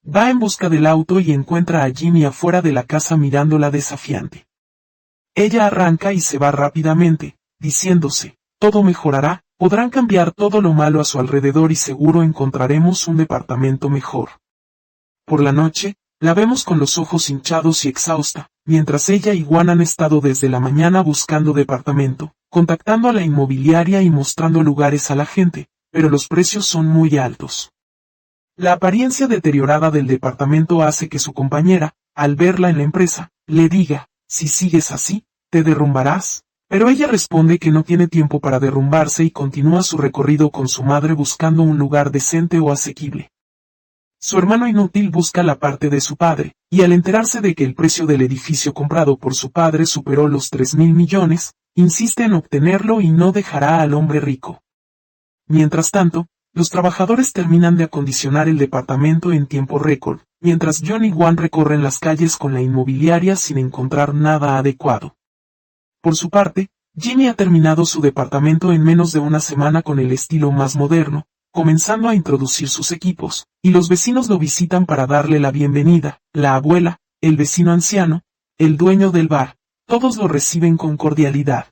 Speaker 1: Va en busca del auto y encuentra a Jimmy afuera de la casa mirándola desafiante. Ella arranca y se va rápidamente, diciéndose: todo mejorará, podrán cambiar todo lo malo a su alrededor y seguro encontraremos un departamento mejor. Por la noche, la vemos con los ojos hinchados y exhausta, mientras ella y Wan han estado desde la mañana buscando departamento, contactando a la inmobiliaria y mostrando lugares a la gente, pero los precios son muy altos. La apariencia deteriorada del departamento hace que su compañera, al verla en la empresa, le diga: si sigues así, te derrumbarás, pero ella responde que no tiene tiempo para derrumbarse y continúa su recorrido con su madre buscando un lugar decente o asequible. Su hermano inútil busca la parte de su padre, y al enterarse de que el precio del edificio comprado por su padre superó los 3.000 millones, insiste en obtenerlo y no dejará al hombre rico. Mientras tanto, los trabajadores terminan de acondicionar el departamento en tiempo récord, mientras John y Wan recorren las calles con la inmobiliaria sin encontrar nada adecuado. Por su parte, Jimmy ha terminado su departamento en menos de una semana con el estilo más moderno, comenzando a introducir sus equipos, y los vecinos lo visitan para darle la bienvenida. La abuela, el vecino anciano, el dueño del bar, todos lo reciben con cordialidad.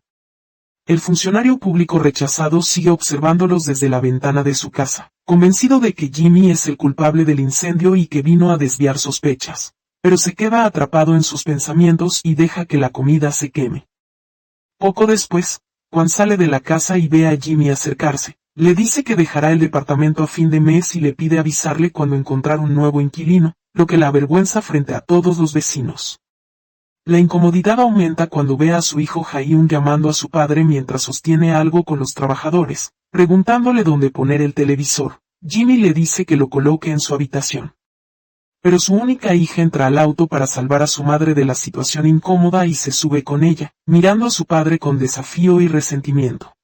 Speaker 1: El funcionario público rechazado sigue observándolos desde la ventana de su casa, convencido de que Jimmy es el culpable del incendio y que vino a desviar sospechas, pero se queda atrapado en sus pensamientos y deja que la comida se queme. Poco después, Wan sale de la casa y ve a Jimmy acercarse, le dice que dejará el departamento a fin de mes y le pide avisarle cuando encontrar un nuevo inquilino, lo que la avergüenza frente a todos los vecinos. La incomodidad aumenta cuando ve a su hijo Jaehyun llamando a su padre mientras sostiene algo con los trabajadores, preguntándole dónde poner el televisor. Jimmy le dice que lo coloque en su habitación. Pero su única hija entra al auto para salvar a su madre de la situación incómoda y se sube con ella, mirando a su padre con desafío y resentimiento.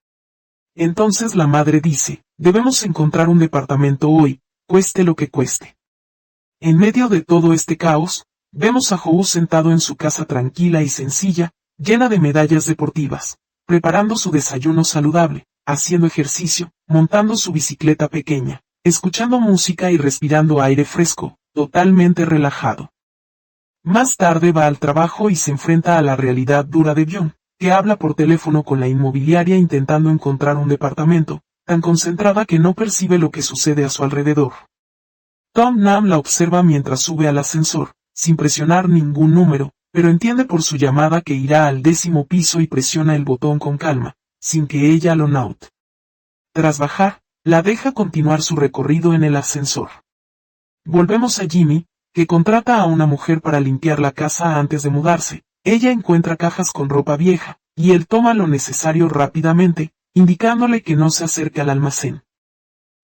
Speaker 1: Entonces la madre dice: debemos encontrar un departamento hoy, cueste lo que cueste. En medio de todo este caos, vemos a Hou sentado en su casa tranquila y sencilla, llena de medallas deportivas, preparando su desayuno saludable, haciendo ejercicio, montando su bicicleta pequeña, escuchando música y respirando aire fresco, totalmente relajado. Más tarde va al trabajo y se enfrenta a la realidad dura de Byung, que habla por teléfono con la inmobiliaria intentando encontrar un departamento, tan concentrada que no percibe lo que sucede a su alrededor. Tom Nam la observa mientras sube al ascensor, sin presionar ningún número, pero entiende por su llamada que irá al 10º piso y presiona el botón con calma, sin que ella lo note. Tras bajar, la deja continuar su recorrido en el ascensor. Volvemos a Jimmy, que contrata a una mujer para limpiar la casa antes de mudarse. Ella encuentra cajas con ropa vieja, y él toma lo necesario rápidamente, indicándole que no se acerque al almacén.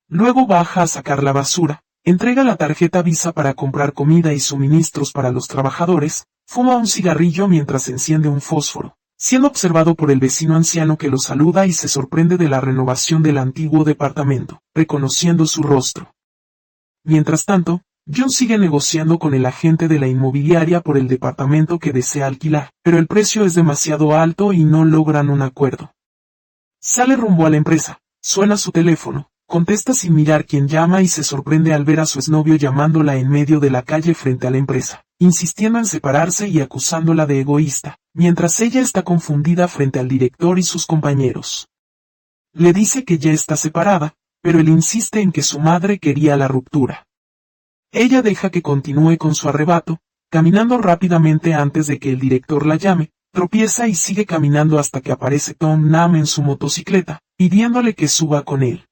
Speaker 1: Luego baja a sacar la basura, Entrega la tarjeta Visa para comprar comida y suministros para los trabajadores, fuma un cigarrillo mientras enciende un fósforo, siendo observado por el vecino anciano que lo saluda y se sorprende de la renovación del antiguo departamento, reconociendo su rostro. Mientras tanto, John sigue negociando con el agente de la inmobiliaria por el departamento que desea alquilar, pero el precio es demasiado alto y no logran un acuerdo. Sale rumbo a la empresa, suena su teléfono, contesta sin mirar quién llama y se sorprende al ver a su exnovio llamándola en medio de la calle frente a la empresa, insistiendo en separarse y acusándola de egoísta, mientras ella está confundida frente al director y sus compañeros. Le dice que ya está separada, pero él insiste en que su madre quería la ruptura. Ella deja que continúe con su arrebato, caminando rápidamente antes de que el director la llame, tropieza y sigue caminando hasta que aparece Tom Nam en su motocicleta, pidiéndole que suba con él.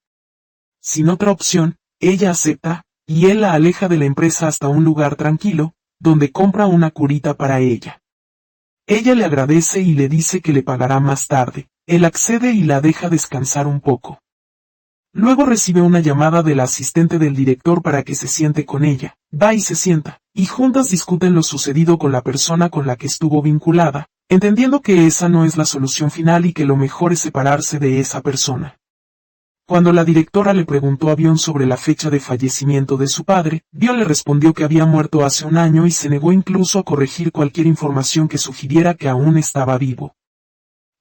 Speaker 1: Sin otra opción, ella acepta, y él la aleja de la empresa hasta un lugar tranquilo, donde compra una curita para ella. Ella le agradece y le dice que le pagará más tarde, él accede y la deja descansar un poco. Luego recibe una llamada del asistente del director para que se siente con ella, va y se sienta, y juntas discuten lo sucedido con la persona con la que estuvo vinculada, entendiendo que esa no es la solución final y que lo mejor es separarse de esa persona. Cuando la directora le preguntó a Bion sobre la fecha de fallecimiento de su padre, Bion le respondió que había muerto hace un año y se negó incluso a corregir cualquier información que sugiriera que aún estaba vivo.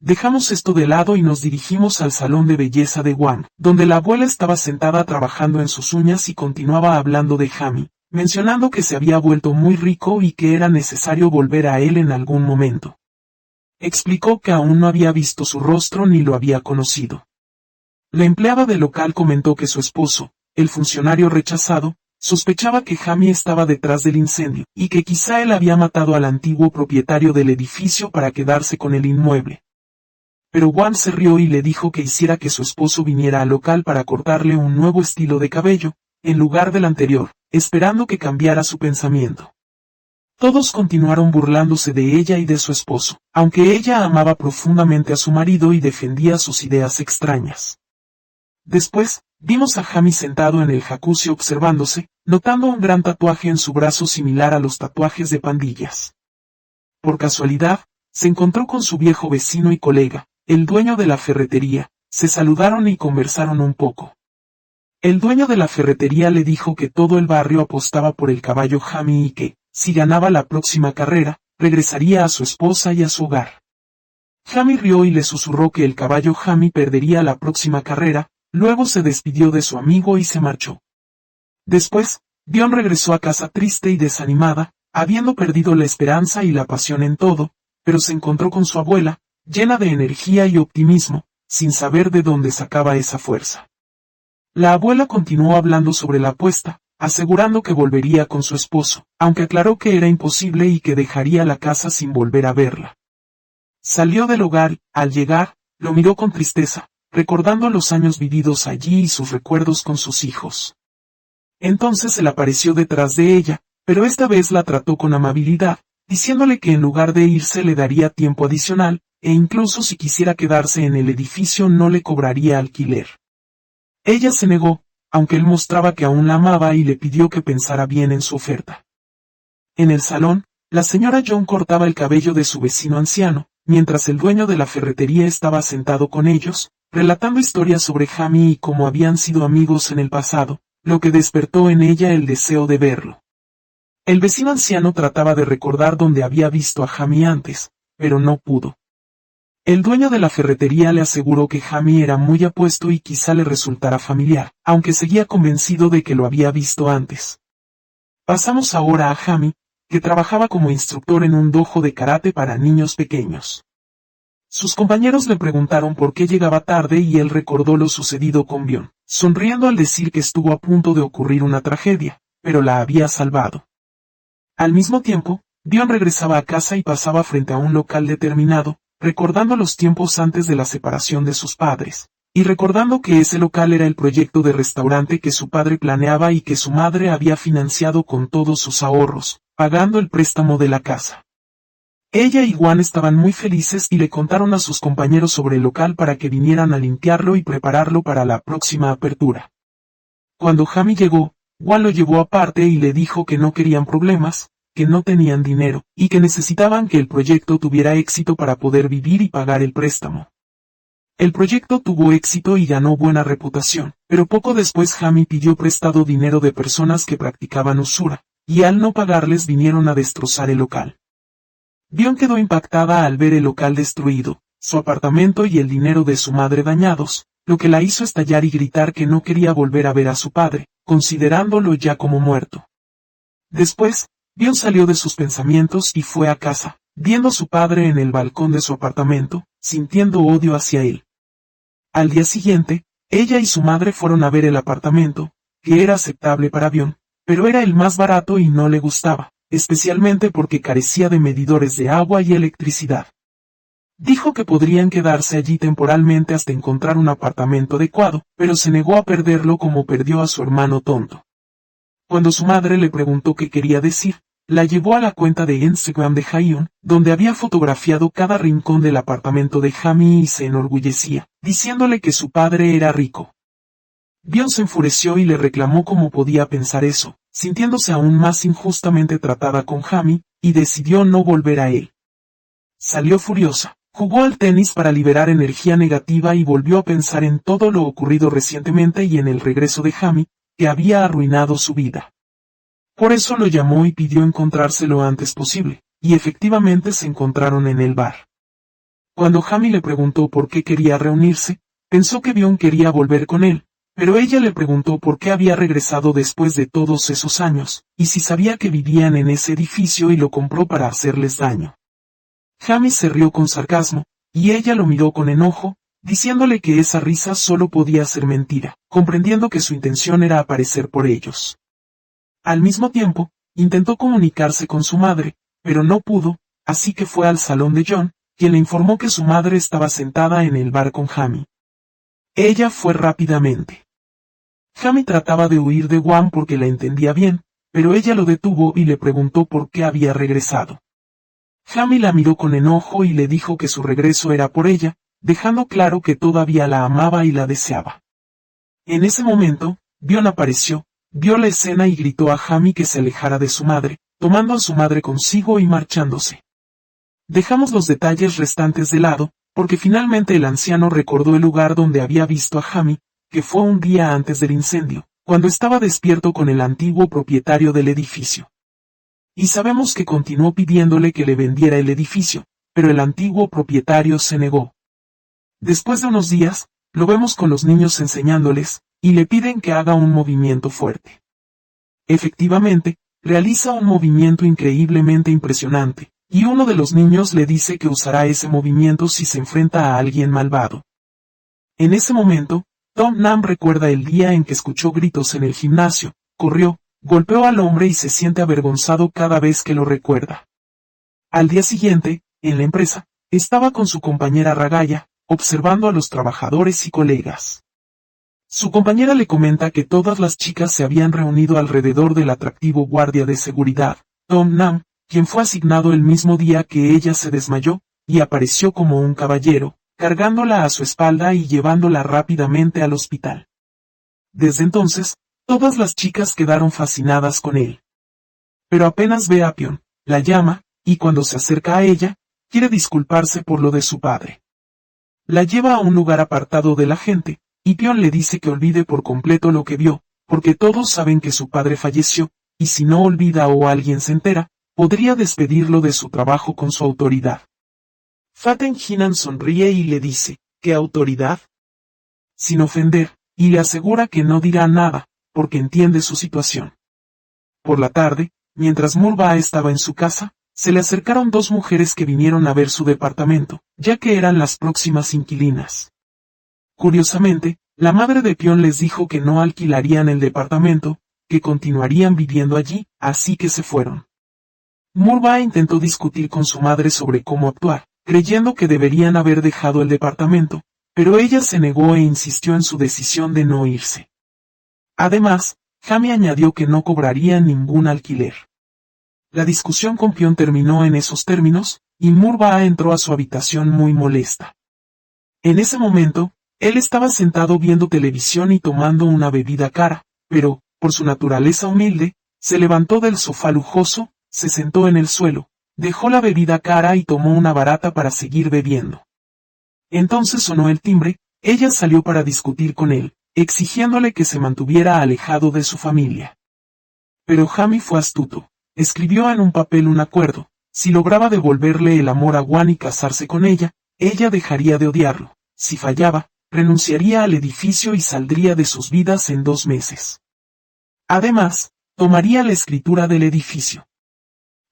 Speaker 1: Dejamos esto de lado y nos dirigimos al salón de belleza de Wang, donde la abuela estaba sentada trabajando en sus uñas y continuaba hablando de Jamie, mencionando que se había vuelto muy rico y que era necesario volver a él en algún momento. Explicó que aún no había visto su rostro ni lo había conocido. La empleada del local comentó que su esposo, el funcionario rechazado, sospechaba que Jamie estaba detrás del incendio, y que quizá él había matado al antiguo propietario del edificio para quedarse con el inmueble. Pero Wang se rió y le dijo que hiciera que su esposo viniera al local para cortarle un nuevo estilo de cabello, en lugar del anterior, esperando que cambiara su pensamiento. Todos continuaron burlándose de ella y de su esposo, aunque ella amaba profundamente a su marido y defendía sus ideas extrañas. Después, vimos a Jamie sentado en el jacuzzi observándose, notando un gran tatuaje en su brazo similar a los tatuajes de pandillas. Por casualidad, se encontró con su viejo vecino y colega, el dueño de la ferretería, se saludaron y conversaron un poco. El dueño de la ferretería le dijo que todo el barrio apostaba por el caballo Jamie y que, si ganaba la próxima carrera, regresaría a su esposa y a su hogar. Jamie rió y le susurró que el caballo Jamie perdería la próxima carrera, luego se despidió de su amigo y se marchó. Después, Dion regresó a casa triste y desanimada, habiendo perdido la esperanza y la pasión en todo, pero se encontró con su abuela, llena de energía y optimismo, sin saber de dónde sacaba esa fuerza. La abuela continuó hablando sobre la apuesta, asegurando que volvería con su esposo, aunque aclaró que era imposible y que dejaría la casa sin volver a verla. Salió del hogar, al llegar, lo miró con tristeza, recordando los años vividos allí y sus recuerdos con sus hijos. Entonces él apareció detrás de ella, pero esta vez la trató con amabilidad, diciéndole que en lugar de irse le daría tiempo adicional, e incluso si quisiera quedarse en el edificio no le cobraría alquiler. Ella se negó, aunque él mostraba que aún la amaba y le pidió que pensara bien en su oferta. En el salón, la señora John cortaba el cabello de su vecino anciano, mientras el dueño de la ferretería estaba sentado con ellos, relatando historias sobre Jamie y cómo habían sido amigos en el pasado, lo que despertó en ella el deseo de verlo. El vecino anciano trataba de recordar dónde había visto a Jamie antes, pero no pudo. El dueño de la ferretería le aseguró que Jamie era muy apuesto y quizá le resultara familiar, aunque seguía convencido de que lo había visto antes. Pasamos ahora a Jamie, que trabajaba como instructor en un dojo de karate para niños pequeños. Sus compañeros le preguntaron por qué llegaba tarde y él recordó lo sucedido con Bion, sonriendo al decir que estuvo a punto de ocurrir una tragedia, pero la había salvado. Al mismo tiempo, Bion regresaba a casa y pasaba frente a un local determinado, recordando los tiempos antes de la separación de sus padres, y recordando que ese local era el proyecto de restaurante que su padre planeaba y que su madre había financiado con todos sus ahorros, pagando el préstamo de la casa. Ella y Juan estaban muy felices y le contaron a sus compañeros sobre el local para que vinieran a limpiarlo y prepararlo para la próxima apertura. Cuando Jamie llegó, Juan lo llevó aparte y le dijo que no querían problemas, que no tenían dinero, y que necesitaban que el proyecto tuviera éxito para poder vivir y pagar el préstamo. El proyecto tuvo éxito y ganó buena reputación, pero poco después Jamie pidió prestado dinero de personas que practicaban usura, y al no pagarles vinieron a destrozar el local. Bion quedó impactada al ver el local destruido, su apartamento y el dinero de su madre dañados, lo que la hizo estallar y gritar que no quería volver a ver a su padre, considerándolo ya como muerto. Después, Bion salió de sus pensamientos y fue a casa, viendo a su padre en el balcón de su apartamento, sintiendo odio hacia él. Al día siguiente, ella y su madre fueron a ver el apartamento, que era aceptable para Bion, pero era el más barato y no le gustaba, especialmente porque carecía de medidores de agua y electricidad. Dijo que podrían quedarse allí temporalmente hasta encontrar un apartamento adecuado, pero se negó a perderlo como perdió a su hermano tonto. Cuando su madre le preguntó qué quería decir, la llevó a la cuenta de Instagram de Jaehyun, donde había fotografiado cada rincón del apartamento de Jamie y se enorgullecía, diciéndole que su padre era rico. Bion se enfureció y le reclamó cómo podía pensar eso, sintiéndose aún más injustamente tratada con Jamie, y decidió no volver a él. Salió furiosa, jugó al tenis para liberar energía negativa y volvió a pensar en todo lo ocurrido recientemente y en el regreso de Jamie, que había arruinado su vida. Por eso lo llamó y pidió encontrarse lo antes posible, y efectivamente se encontraron en el bar. Cuando Jamie le preguntó por qué quería reunirse, pensó que Bion quería volver con él, pero ella le preguntó por qué había regresado después de todos esos años, y si sabía que vivían en ese edificio y lo compró para hacerles daño. Jamie se rió con sarcasmo, y ella lo miró con enojo, diciéndole que esa risa solo podía ser mentira, comprendiendo que su intención era aparecer por ellos. Al mismo tiempo, intentó comunicarse con su madre, pero no pudo, así que fue al salón de John, quien le informó que su madre estaba sentada en el bar con Jamie. Ella fue rápidamente. Jamie trataba de huir de Juan porque la entendía bien, pero ella lo detuvo y le preguntó por qué había regresado. Jamie la miró con enojo y le dijo que su regreso era por ella, dejando claro que todavía la amaba y la deseaba. En ese momento, Bion apareció, vio la escena y gritó a Jamie que se alejara de su madre, tomando a su madre consigo y marchándose. Dejamos los detalles restantes de lado, porque finalmente el anciano recordó el lugar donde había visto a Jamie, que fue un día antes del incendio, cuando estaba despierto con el antiguo propietario del edificio. Y sabemos que continuó pidiéndole que le vendiera el edificio, pero el antiguo propietario se negó. Después de unos días, lo vemos con los niños enseñándoles, y le piden que haga un movimiento fuerte. Efectivamente, realiza un movimiento increíblemente impresionante, y uno de los niños le dice que usará ese movimiento si se enfrenta a alguien malvado. En ese momento, Tom Nam recuerda el día en que escuchó gritos en el gimnasio, corrió, golpeó al hombre y se siente avergonzado cada vez que lo recuerda. Al día siguiente, en la empresa, estaba con su compañera Ragaya, observando a los trabajadores y colegas. Su compañera le comenta que todas las chicas se habían reunido alrededor del atractivo guardia de seguridad, Tom Nam, quien fue asignado el mismo día que ella se desmayó, y apareció como un caballero, cargándola a su espalda y llevándola rápidamente al hospital. Desde entonces, todas las chicas quedaron fascinadas con él. Pero apenas ve a Pion, la llama, y cuando se acerca a ella, quiere disculparse por lo de su padre. La lleva a un lugar apartado de la gente, y Pion le dice que olvide por completo lo que vio, porque todos saben que su padre falleció, y si no olvida o alguien se entera, podría despedirlo de su trabajo con su autoridad. Faten Hinan sonríe y le dice, ¿qué autoridad? Sin ofender, y le asegura que no dirá nada, porque entiende su situación. Por la tarde, mientras Murba estaba en su casa, se le acercaron dos mujeres que vinieron a ver su departamento, ya que eran las próximas inquilinas. Curiosamente, la madre de Pion les dijo que no alquilarían el departamento, que continuarían viviendo allí, así que se fueron. Murba intentó discutir con su madre sobre cómo actuar, creyendo que deberían haber dejado el departamento, pero ella se negó e insistió en su decisión de no irse. Además, Jamie añadió que no cobraría ningún alquiler. La discusión con Pion terminó en esos términos, y Murba entró a su habitación muy molesta. En ese momento, él estaba sentado viendo televisión y tomando una bebida cara, pero, por su naturaleza humilde, se levantó del sofá lujoso, se sentó en el suelo, dejó la bebida cara y tomó una barata para seguir bebiendo. Entonces sonó el timbre, ella salió para discutir con él, exigiéndole que se mantuviera alejado de su familia. Pero Jamie fue astuto, escribió en un papel un acuerdo, si lograba devolverle el amor a Gwen y casarse con ella dejaría de odiarlo, si fallaba, renunciaría al edificio y saldría de sus vidas en 2 meses. Además, tomaría la escritura del edificio.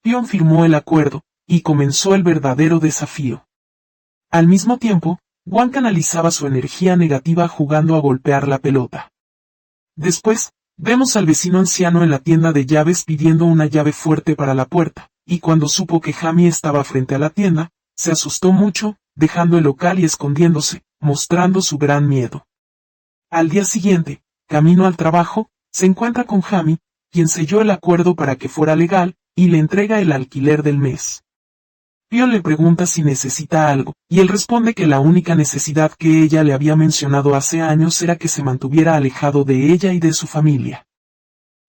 Speaker 1: Pion firmó el acuerdo, y comenzó el verdadero desafío. Al mismo tiempo, Gwen canalizaba su energía negativa jugando a golpear la pelota. Después, vemos al vecino anciano en la tienda de llaves pidiendo una llave fuerte para la puerta, y cuando supo que Jamie estaba frente a la tienda, se asustó mucho, dejando el local y escondiéndose, mostrando su gran miedo. Al día siguiente, camino al trabajo, se encuentra con Jamie, quien selló el acuerdo para que fuera legal, y le entrega el alquiler del mes. Pion le pregunta si necesita algo, y él responde que la única necesidad que ella le había mencionado hace años era que se mantuviera alejado de ella y de su familia.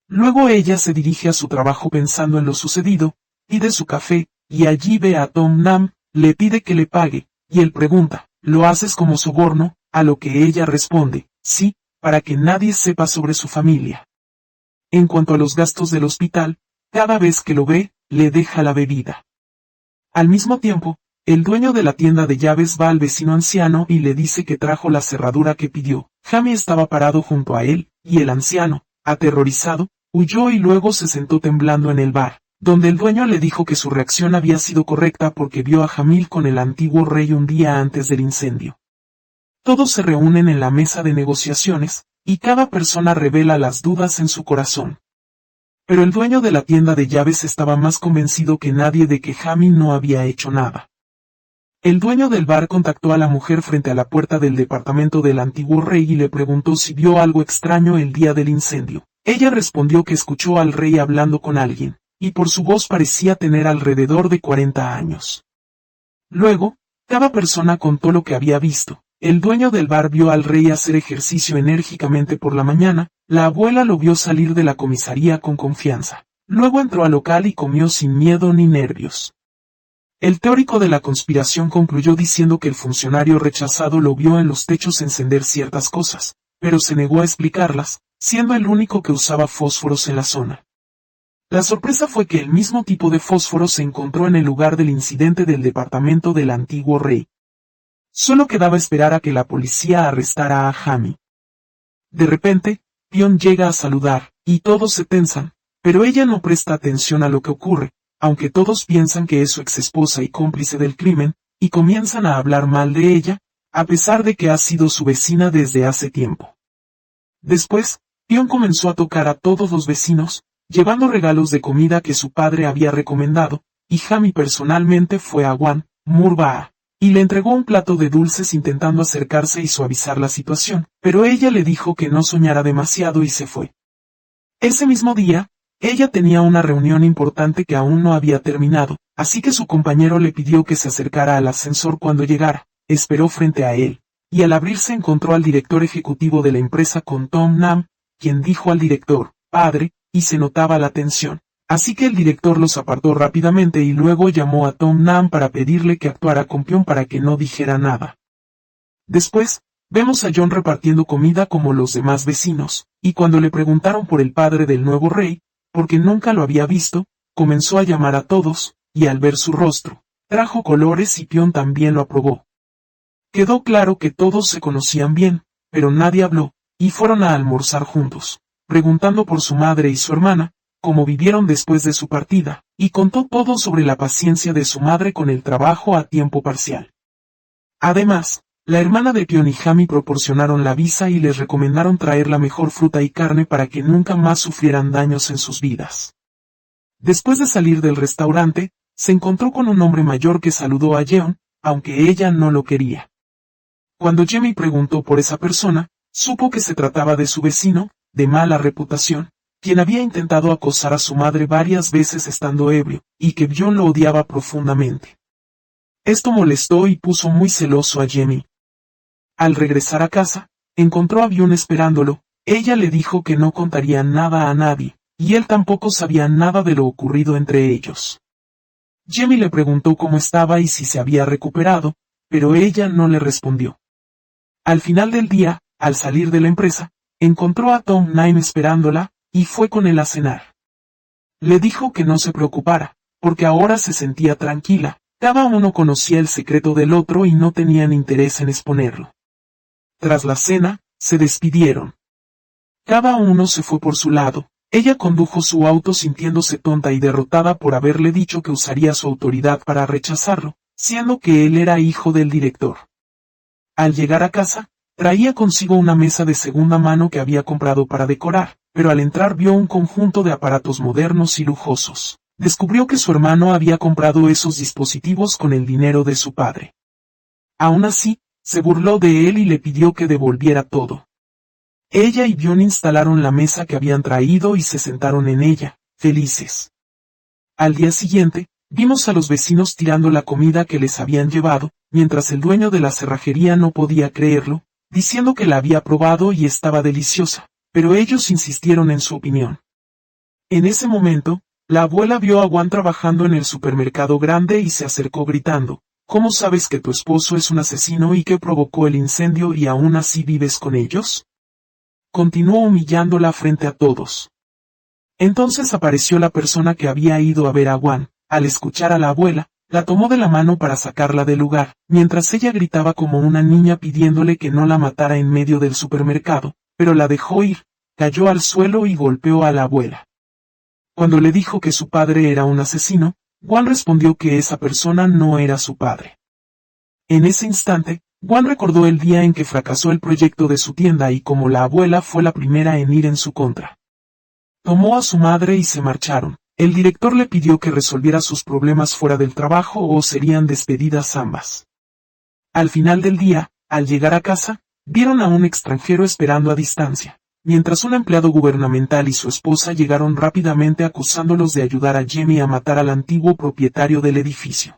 Speaker 1: Luego ella se dirige a su trabajo pensando en lo sucedido, pide su café, y allí ve a Tom Nam, le pide que le pague, y él pregunta, ¿lo haces como soborno? A lo que ella responde, sí, para que nadie sepa sobre su familia. En cuanto a los gastos del hospital, cada vez que lo ve, le deja la bebida. Al mismo tiempo, el dueño de la tienda de llaves va al vecino anciano y le dice que trajo la cerradura que pidió. Jamie estaba parado junto a él, y el anciano, aterrorizado, huyó y luego se sentó temblando en el bar, donde el dueño le dijo que su reacción había sido correcta porque vio a Jamil con el antiguo rey un día antes del incendio. Todos se reúnen en la mesa de negociaciones, y cada persona revela las dudas en su corazón. Pero el dueño de la tienda de llaves estaba más convencido que nadie de que Jamie no había hecho nada. El dueño del bar contactó a la mujer frente a la puerta del departamento del antiguo rey y le preguntó si vio algo extraño el día del incendio. Ella respondió que escuchó al rey hablando con alguien, y por su voz parecía tener alrededor de 40 años. Luego, cada persona contó lo que había visto. El dueño del bar vio al rey hacer ejercicio enérgicamente por la mañana, la abuela lo vio salir de la comisaría con confianza. Luego entró al local y comió sin miedo ni nervios. El teórico de la conspiración concluyó diciendo que el funcionario rechazado lo vio en los techos encender ciertas cosas, pero se negó a explicarlas, siendo el único que usaba fósforos en la zona. La sorpresa fue que el mismo tipo de fósforo se encontró en el lugar del incidente del departamento del antiguo rey. Solo quedaba esperar a que la policía arrestara a Jamie. De repente, Pion llega a saludar, y todos se tensan, pero ella no presta atención a lo que ocurre, aunque todos piensan que es su exesposa y cómplice del crimen, y comienzan a hablar mal de ella, a pesar de que ha sido su vecina desde hace tiempo. Después, Pion comenzó a tocar a todos los vecinos, llevando regalos de comida que su padre había recomendado, y Jamie personalmente fue a Gwen, Murba'a, y le entregó un plato de dulces intentando acercarse y suavizar la situación, pero ella le dijo que no soñara demasiado y se fue. Ese mismo día, ella tenía una reunión importante que aún no había terminado, así que su compañero le pidió que se acercara al ascensor cuando llegara, esperó frente a él, y al abrirse encontró al director ejecutivo de la empresa con Tom Nam, quien dijo al director, padre, y se notaba la tensión. Así que el director los apartó rápidamente y luego llamó a Tom Nam para pedirle que actuara con Pion para que no dijera nada. Después, vemos a John repartiendo comida como los demás vecinos, y cuando le preguntaron por el padre del nuevo rey, porque nunca lo había visto, comenzó a llamar a todos, y al ver su rostro, trajo colores y Pion también lo aprobó. Quedó claro que todos se conocían bien, pero nadie habló, y fueron a almorzar juntos, preguntando por su madre y su hermana, cómo vivieron después de su partida, y contó todo sobre la paciencia de su madre con el trabajo a tiempo parcial. Además, la hermana de Pion y Jamie proporcionaron la visa y les recomendaron traer la mejor fruta y carne para que nunca más sufrieran daños en sus vidas. Después de salir del restaurante, se encontró con un hombre mayor que saludó a Jeon, aunque ella no lo quería. Cuando Jamie preguntó por esa persona, supo que se trataba de su vecino, de mala reputación, quien había intentado acosar a su madre varias veces estando ebrio, y que Jeon lo odiaba profundamente. Esto molestó y puso muy celoso a Jamie. Al regresar a casa, encontró a Byun esperándolo, Ella le dijo que no contaría nada a nadie, y él tampoco sabía nada de lo ocurrido entre ellos. Jamie le preguntó cómo estaba y si se había recuperado, pero ella no le respondió. Al final del día, al salir de la empresa, encontró a Tom Nine esperándola, y fue con él a cenar. Le dijo que no se preocupara, porque ahora se sentía tranquila, cada uno conocía el secreto del otro y no tenían interés en exponerlo. Tras la cena, se despidieron. Cada uno se fue por su lado. Ella condujo su auto sintiéndose tonta y derrotada por haberle dicho que usaría su autoridad para rechazarlo, siendo que él era hijo del director. Al llegar a casa, traía consigo una mesa de segunda mano que había comprado para decorar, pero al entrar vio un conjunto de aparatos modernos y lujosos. Descubrió que su hermano había comprado esos dispositivos con el dinero de su padre. Aún así, se burló de él y le pidió que devolviera todo. Ella y Bjorn instalaron la mesa que habían traído y se sentaron en ella, felices. Al día siguiente, vimos a los vecinos tirando la comida que les habían llevado, mientras el dueño de la cerrajería no podía creerlo, diciendo que la había probado y estaba deliciosa, pero ellos insistieron en su opinión. En ese momento, la abuela vio a Juan trabajando en el supermercado grande y se acercó gritando, ¿cómo sabes que tu esposo es un asesino y que provocó el incendio y aún así vives con ellos? Continuó humillándola frente a todos. Entonces apareció la persona que había ido a ver a Juan. Al escuchar a la abuela, la tomó de la mano para sacarla del lugar, mientras ella gritaba como una niña pidiéndole que no la matara en medio del supermercado, pero la dejó ir, cayó al suelo y golpeó a la abuela. Cuando le dijo que su padre era un asesino, Juan respondió que esa persona no era su padre. En ese instante, Juan recordó el día en que fracasó el proyecto de su tienda y como la abuela fue la primera en ir en su contra. Tomó a su madre y se marcharon. El director le pidió que resolviera sus problemas fuera del trabajo o serían despedidas ambas. Al final del día, al llegar a casa, vieron a un extranjero esperando a distancia, mientras un empleado gubernamental y su esposa llegaron rápidamente acusándolos de ayudar a Jamie a matar al antiguo propietario del edificio.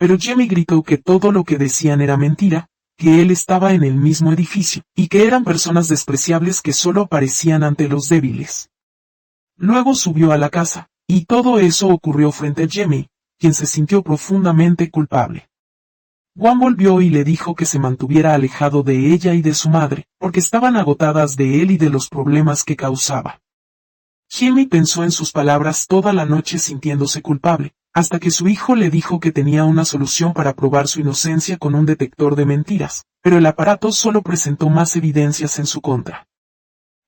Speaker 1: Pero Jamie gritó que todo lo que decían era mentira, que él estaba en el mismo edificio, y que eran personas despreciables que solo aparecían ante los débiles. Luego subió a la casa, y todo eso ocurrió frente a Jamie, quien se sintió profundamente culpable. Juan volvió y le dijo que se mantuviera alejado de ella y de su madre, porque estaban agotadas de él y de los problemas que causaba. Jamie pensó en sus palabras toda la noche sintiéndose culpable, hasta que su hijo le dijo que tenía una solución para probar su inocencia con un detector de mentiras, pero el aparato solo presentó más evidencias en su contra.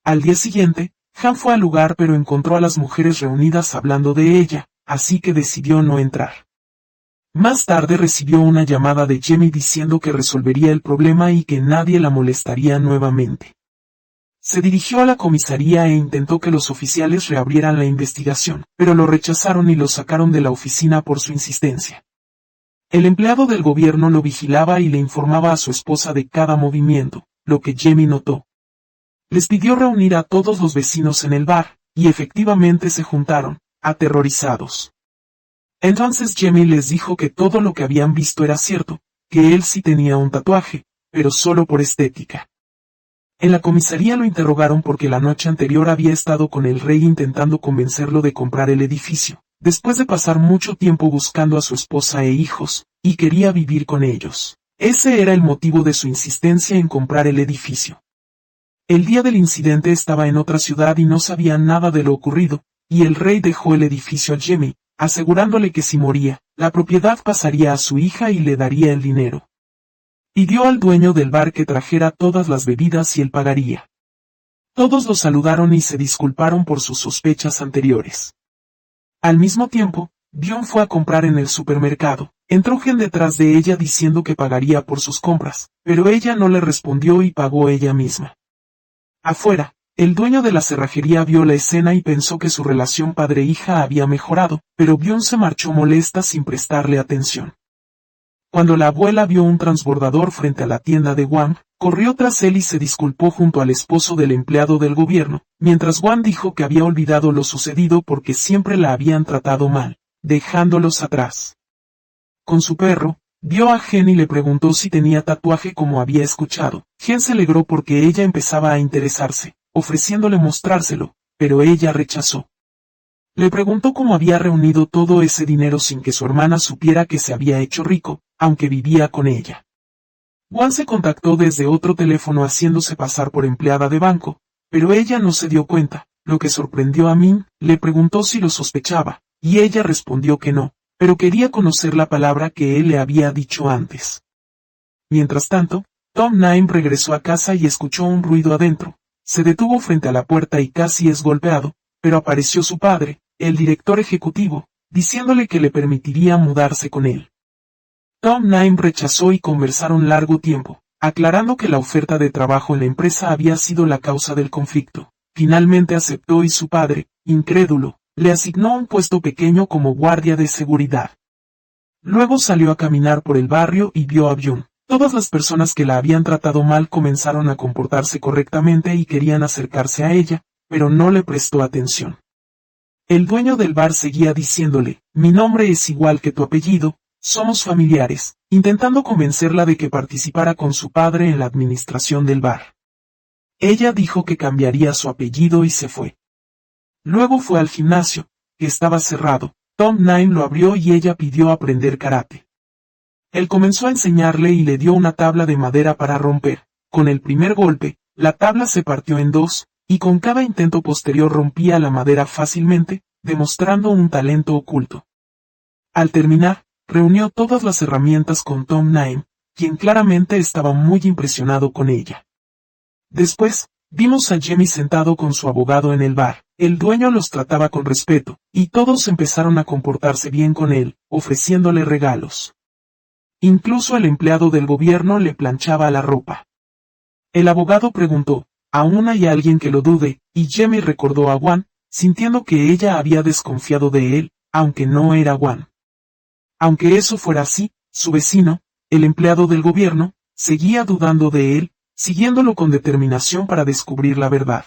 Speaker 1: Al día siguiente, Han fue al lugar pero encontró a las mujeres reunidas hablando de ella, así que decidió no entrar. Más tarde recibió una llamada de Jamie diciendo que resolvería el problema y que nadie la molestaría nuevamente. Se dirigió a la comisaría e intentó que los oficiales reabrieran la investigación, pero lo rechazaron y lo sacaron de la oficina por su insistencia. El empleado del gobierno lo vigilaba y le informaba a su esposa de cada movimiento, lo que Jamie notó. Les pidió reunir a todos los vecinos en el bar, y efectivamente se juntaron, aterrorizados. Entonces Jamie les dijo que todo lo que habían visto era cierto, que él sí tenía un tatuaje, pero solo por estética. En la comisaría lo interrogaron porque la noche anterior había estado con el rey intentando convencerlo de comprar el edificio, después de pasar mucho tiempo buscando a su esposa e hijos, y quería vivir con ellos. Ese era el motivo de su insistencia en comprar el edificio. El día del incidente estaba en otra ciudad y no sabía nada de lo ocurrido, y el rey dejó el edificio a Jamie, asegurándole que si moría, la propiedad pasaría a su hija y le daría el dinero. Pidió al dueño del bar que trajera todas las bebidas y él pagaría. Todos lo saludaron y se disculparon por sus sospechas anteriores. Al mismo tiempo, Bjorn fue a comprar en el supermercado. Entró Gen detrás de ella diciendo que pagaría por sus compras, pero ella no le respondió y pagó ella misma. Afuera, el dueño de la cerrajería vio la escena y pensó que su relación padre-hija había mejorado, pero Bjorn se marchó molesta sin prestarle atención. Cuando la abuela vio un transbordador frente a la tienda de Wang, corrió tras él y se disculpó junto al esposo del empleado del gobierno, mientras Wang dijo que había olvidado lo sucedido porque siempre la habían tratado mal, dejándolos atrás. Con su perro, vio a Gen y le preguntó si tenía tatuaje como había escuchado. Gen se alegró porque ella empezaba a interesarse, ofreciéndole mostrárselo, pero ella rechazó. Le preguntó cómo había reunido todo ese dinero sin que su hermana supiera que se había hecho rico, aunque vivía con ella. Gwan se contactó desde otro teléfono haciéndose pasar por empleada de banco, pero ella no se dio cuenta, lo que sorprendió a Min. Le preguntó si lo sospechaba, y ella respondió que no, pero quería conocer la palabra que él le había dicho antes. Mientras tanto, Tom Naim regresó a casa y escuchó un ruido adentro. Se detuvo frente a la puerta y casi es golpeado, pero apareció su padre, el director ejecutivo, diciéndole que le permitiría mudarse con él. Tom Naim rechazó y conversaron largo tiempo, aclarando que la oferta de trabajo en la empresa había sido la causa del conflicto. Finalmente aceptó y su padre, incrédulo, le asignó un puesto pequeño como guardia de seguridad. Luego salió a caminar por el barrio y vio a Byun. Todas las personas que la habían tratado mal comenzaron a comportarse correctamente y querían acercarse a ella, pero no le prestó atención. El dueño del bar seguía diciéndole, «Mi nombre es igual que tu apellido, somos familiares», intentando convencerla de que participara con su padre en la administración del bar. Ella dijo que cambiaría su apellido y se fue. Luego fue al gimnasio, que estaba cerrado. Tom Naim lo abrió y ella pidió aprender karate. Él comenzó a enseñarle y le dio una tabla de madera para romper. Con el primer golpe, la tabla se partió en dos, y con cada intento posterior rompía la madera fácilmente, demostrando un talento oculto. Al terminar, reunió todas las herramientas con Tom Naim, quien claramente estaba muy impresionado con ella. Después, vimos a Jamie sentado con su abogado en el bar. El dueño los trataba con respeto, y todos empezaron a comportarse bien con él, ofreciéndole regalos. Incluso el empleado del gobierno le planchaba la ropa. El abogado preguntó, ¿aún hay alguien que lo dude? Y Jamie recordó a Gwan, sintiendo que ella había desconfiado de él, aunque no era Gwan. Aunque eso fuera así, su vecino, el empleado del gobierno, seguía dudando de él, siguiéndolo con determinación para descubrir la verdad.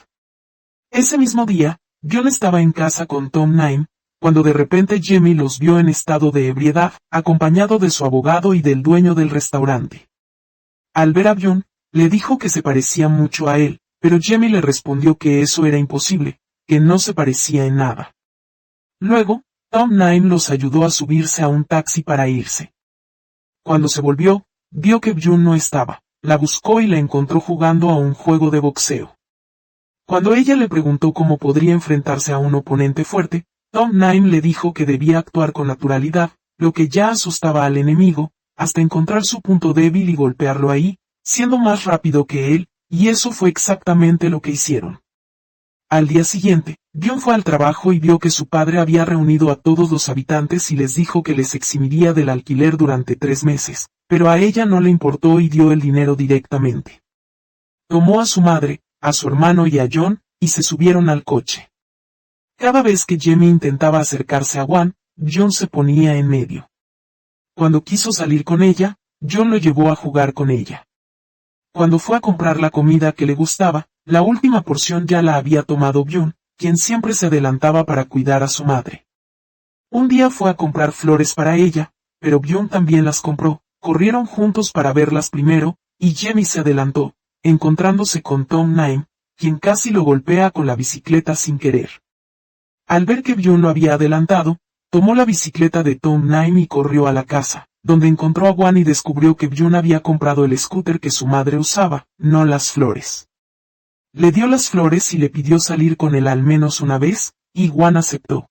Speaker 1: Ese mismo día, Byun estaba en casa con Tom Naim, cuando de repente Jamie los vio en estado de ebriedad, acompañado de su abogado y del dueño del restaurante. Al ver a Byun, le dijo que se parecía mucho a él, pero Jamie le respondió que eso era imposible, que no se parecía en nada. Luego, Tom Naim los ayudó a subirse a un taxi para irse. Cuando se volvió, vio que Byun no estaba, la buscó y la encontró jugando a un juego de boxeo. Cuando ella le preguntó cómo podría enfrentarse a un oponente fuerte, Tom Naim le dijo que debía actuar con naturalidad, lo que ya asustaba al enemigo, hasta encontrar su punto débil y golpearlo ahí, siendo más rápido que él, y eso fue exactamente lo que hicieron. Al día siguiente, Byun fue al trabajo y vio que su padre había reunido a todos los habitantes y les dijo que les eximiría del alquiler durante 3 meses, pero a ella no le importó y dio el dinero directamente. Tomó a su madre, a su hermano y a John, y se subieron al coche. Cada vez que Jamie intentaba acercarse a Gwan, John se ponía en medio. Cuando quiso salir con ella, John lo llevó a jugar con ella. Cuando fue a comprar la comida que le gustaba, la última porción ya la había tomado Byun, quien siempre se adelantaba para cuidar a su madre. Un día fue a comprar flores para ella, pero Byun también las compró, corrieron juntos para verlas primero, y Jamie se adelantó, encontrándose con Tom Naim, quien casi lo golpea con la bicicleta sin querer. Al ver que Byun lo había adelantado, tomó la bicicleta de Tom Naim y corrió a la casa, donde encontró a Gwan y descubrió que Byun había comprado el scooter que su madre usaba, no las flores. Le dio las flores y le pidió salir con él al menos una vez, y Gwan aceptó.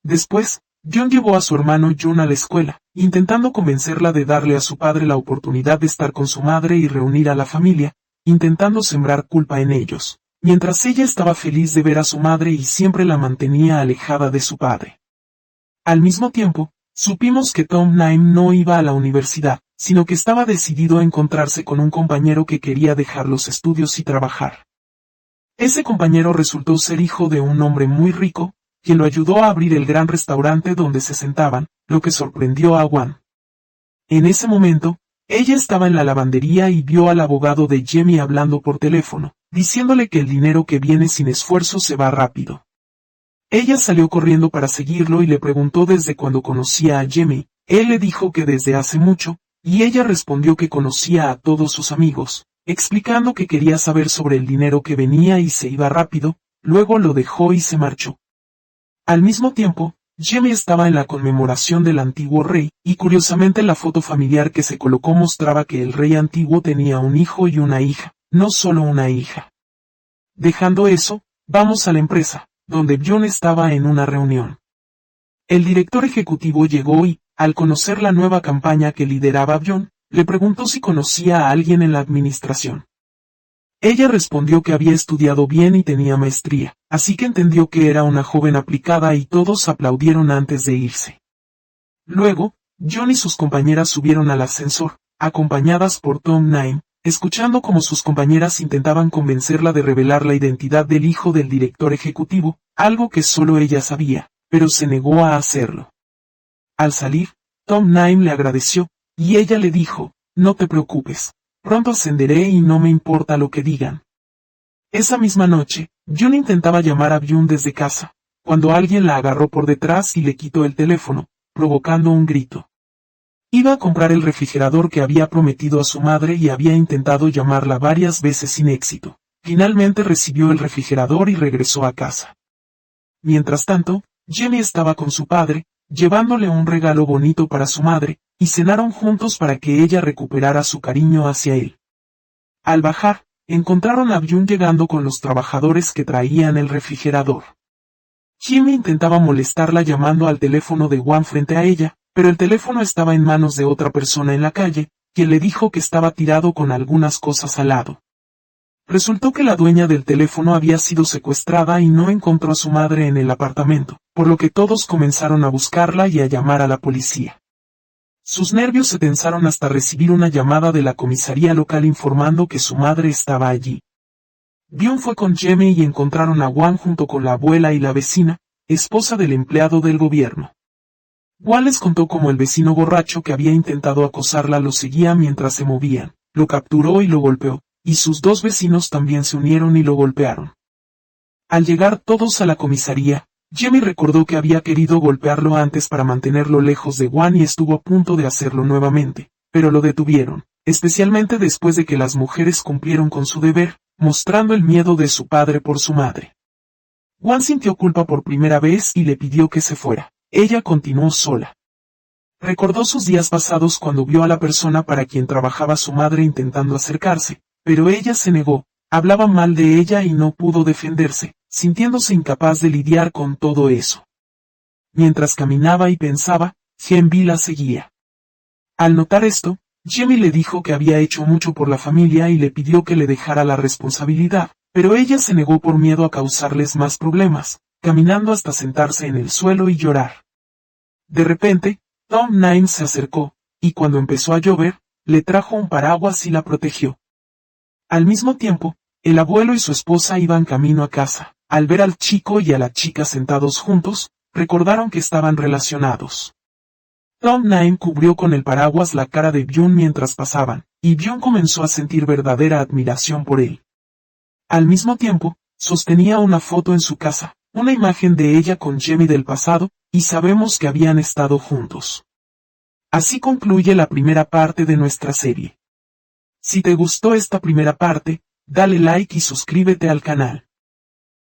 Speaker 1: Después, Byun llevó a su hermano Jun a la escuela, intentando convencerla de darle a su padre la oportunidad de estar con su madre y reunir a la familia, intentando sembrar culpa en ellos, mientras ella estaba feliz de ver a su madre y siempre la mantenía alejada de su padre. Al mismo tiempo, supimos que Tom Naim no iba a la universidad, sino que estaba decidido a encontrarse con un compañero que quería dejar los estudios y trabajar. Ese compañero resultó ser hijo de un hombre muy rico, quien lo ayudó a abrir el gran restaurante donde se sentaban, lo que sorprendió a Gwan. En ese momento, ella estaba en la lavandería y vio al abogado de Jamie hablando por teléfono, diciéndole que el dinero que viene sin esfuerzo se va rápido. Ella salió corriendo para seguirlo y le preguntó desde cuándo conocía a Jamie. Él le dijo que desde hace mucho, y ella respondió que conocía a todos sus amigos, explicando que quería saber sobre el dinero que venía y se iba rápido, luego lo dejó y se marchó. Al mismo tiempo, Jamie estaba en la conmemoración del antiguo rey, y curiosamente la foto familiar que se colocó mostraba que el rey antiguo tenía un hijo y una hija, no solo una hija. Dejando eso, vamos a la empresa, donde Bjorn estaba en una reunión. El director ejecutivo llegó y, al conocer la nueva campaña que lideraba Bjorn, le preguntó si conocía a alguien en la administración. Ella respondió que había estudiado bien y tenía maestría, así que entendió que era una joven aplicada y todos aplaudieron antes de irse. Luego, John y sus compañeras subieron al ascensor, acompañadas por Tom Nime, escuchando cómo sus compañeras intentaban convencerla de revelar la identidad del hijo del director ejecutivo, algo que solo ella sabía, pero se negó a hacerlo. Al salir, Tom Nime le agradeció, y ella le dijo, no te preocupes. Pronto ascenderé y no me importa lo que digan. Esa misma noche, June intentaba llamar a Byung desde casa, cuando alguien la agarró por detrás y le quitó el teléfono, provocando un grito. Iba a comprar el refrigerador que había prometido a su madre y había intentado llamarla varias veces sin éxito. Finalmente recibió el refrigerador y regresó a casa. Mientras tanto, Jenny estaba con su padre, llevándole un regalo bonito para su madre, y cenaron juntos para que ella recuperara su cariño hacia él. Al bajar, encontraron a Byung llegando con los trabajadores que traían el refrigerador. Jimmy intentaba molestarla llamando al teléfono de Wan frente a ella, pero el teléfono estaba en manos de otra persona en la calle, quien le dijo que estaba tirado con algunas cosas al lado. Resultó que la dueña del teléfono había sido secuestrada y no encontró a su madre en el apartamento, por lo que todos comenzaron a buscarla y a llamar a la policía. Sus nervios se tensaron hasta recibir una llamada de la comisaría local informando que su madre estaba allí. Byung fue con Jamie y encontraron a Wan junto con la abuela y la vecina, esposa del empleado del gobierno. Wan les contó cómo el vecino borracho que había intentado acosarla lo seguía mientras se movían, lo capturó y lo golpeó, y sus dos vecinos también se unieron y lo golpearon. Al llegar todos a la comisaría, Jamie recordó que había querido golpearlo antes para mantenerlo lejos de Wan y estuvo a punto de hacerlo nuevamente, pero lo detuvieron, especialmente después de que las mujeres cumplieron con su deber, mostrando el miedo de su padre por su madre. Wan sintió culpa por primera vez y le pidió que se fuera. Ella continuó sola. Recordó sus días pasados cuando vio a la persona para quien trabajaba su madre intentando acercarse, pero ella se negó, hablaba mal de ella y no pudo defenderse, sintiéndose incapaz de lidiar con todo eso. Mientras caminaba y pensaba, Genvi la seguía. Al notar esto, Jamie le dijo que había hecho mucho por la familia y le pidió que le dejara la responsabilidad, pero ella se negó por miedo a causarles más problemas, caminando hasta sentarse en el suelo y llorar. De repente, Tom Nime se acercó, y cuando empezó a llover, le trajo un paraguas y la protegió. Al mismo tiempo, el abuelo y su esposa iban camino a casa. Al ver al chico y a la chica sentados juntos, recordaron que estaban relacionados. Tom Nime cubrió con el paraguas la cara de Byung mientras pasaban, y Byung comenzó a sentir verdadera admiración por él. Al mismo tiempo, sostenía una foto en su casa, una imagen de ella con Jamie del pasado, y sabemos que habían estado juntos. Así concluye la primera parte de nuestra serie. Si te gustó esta primera parte, dale like y suscríbete al canal.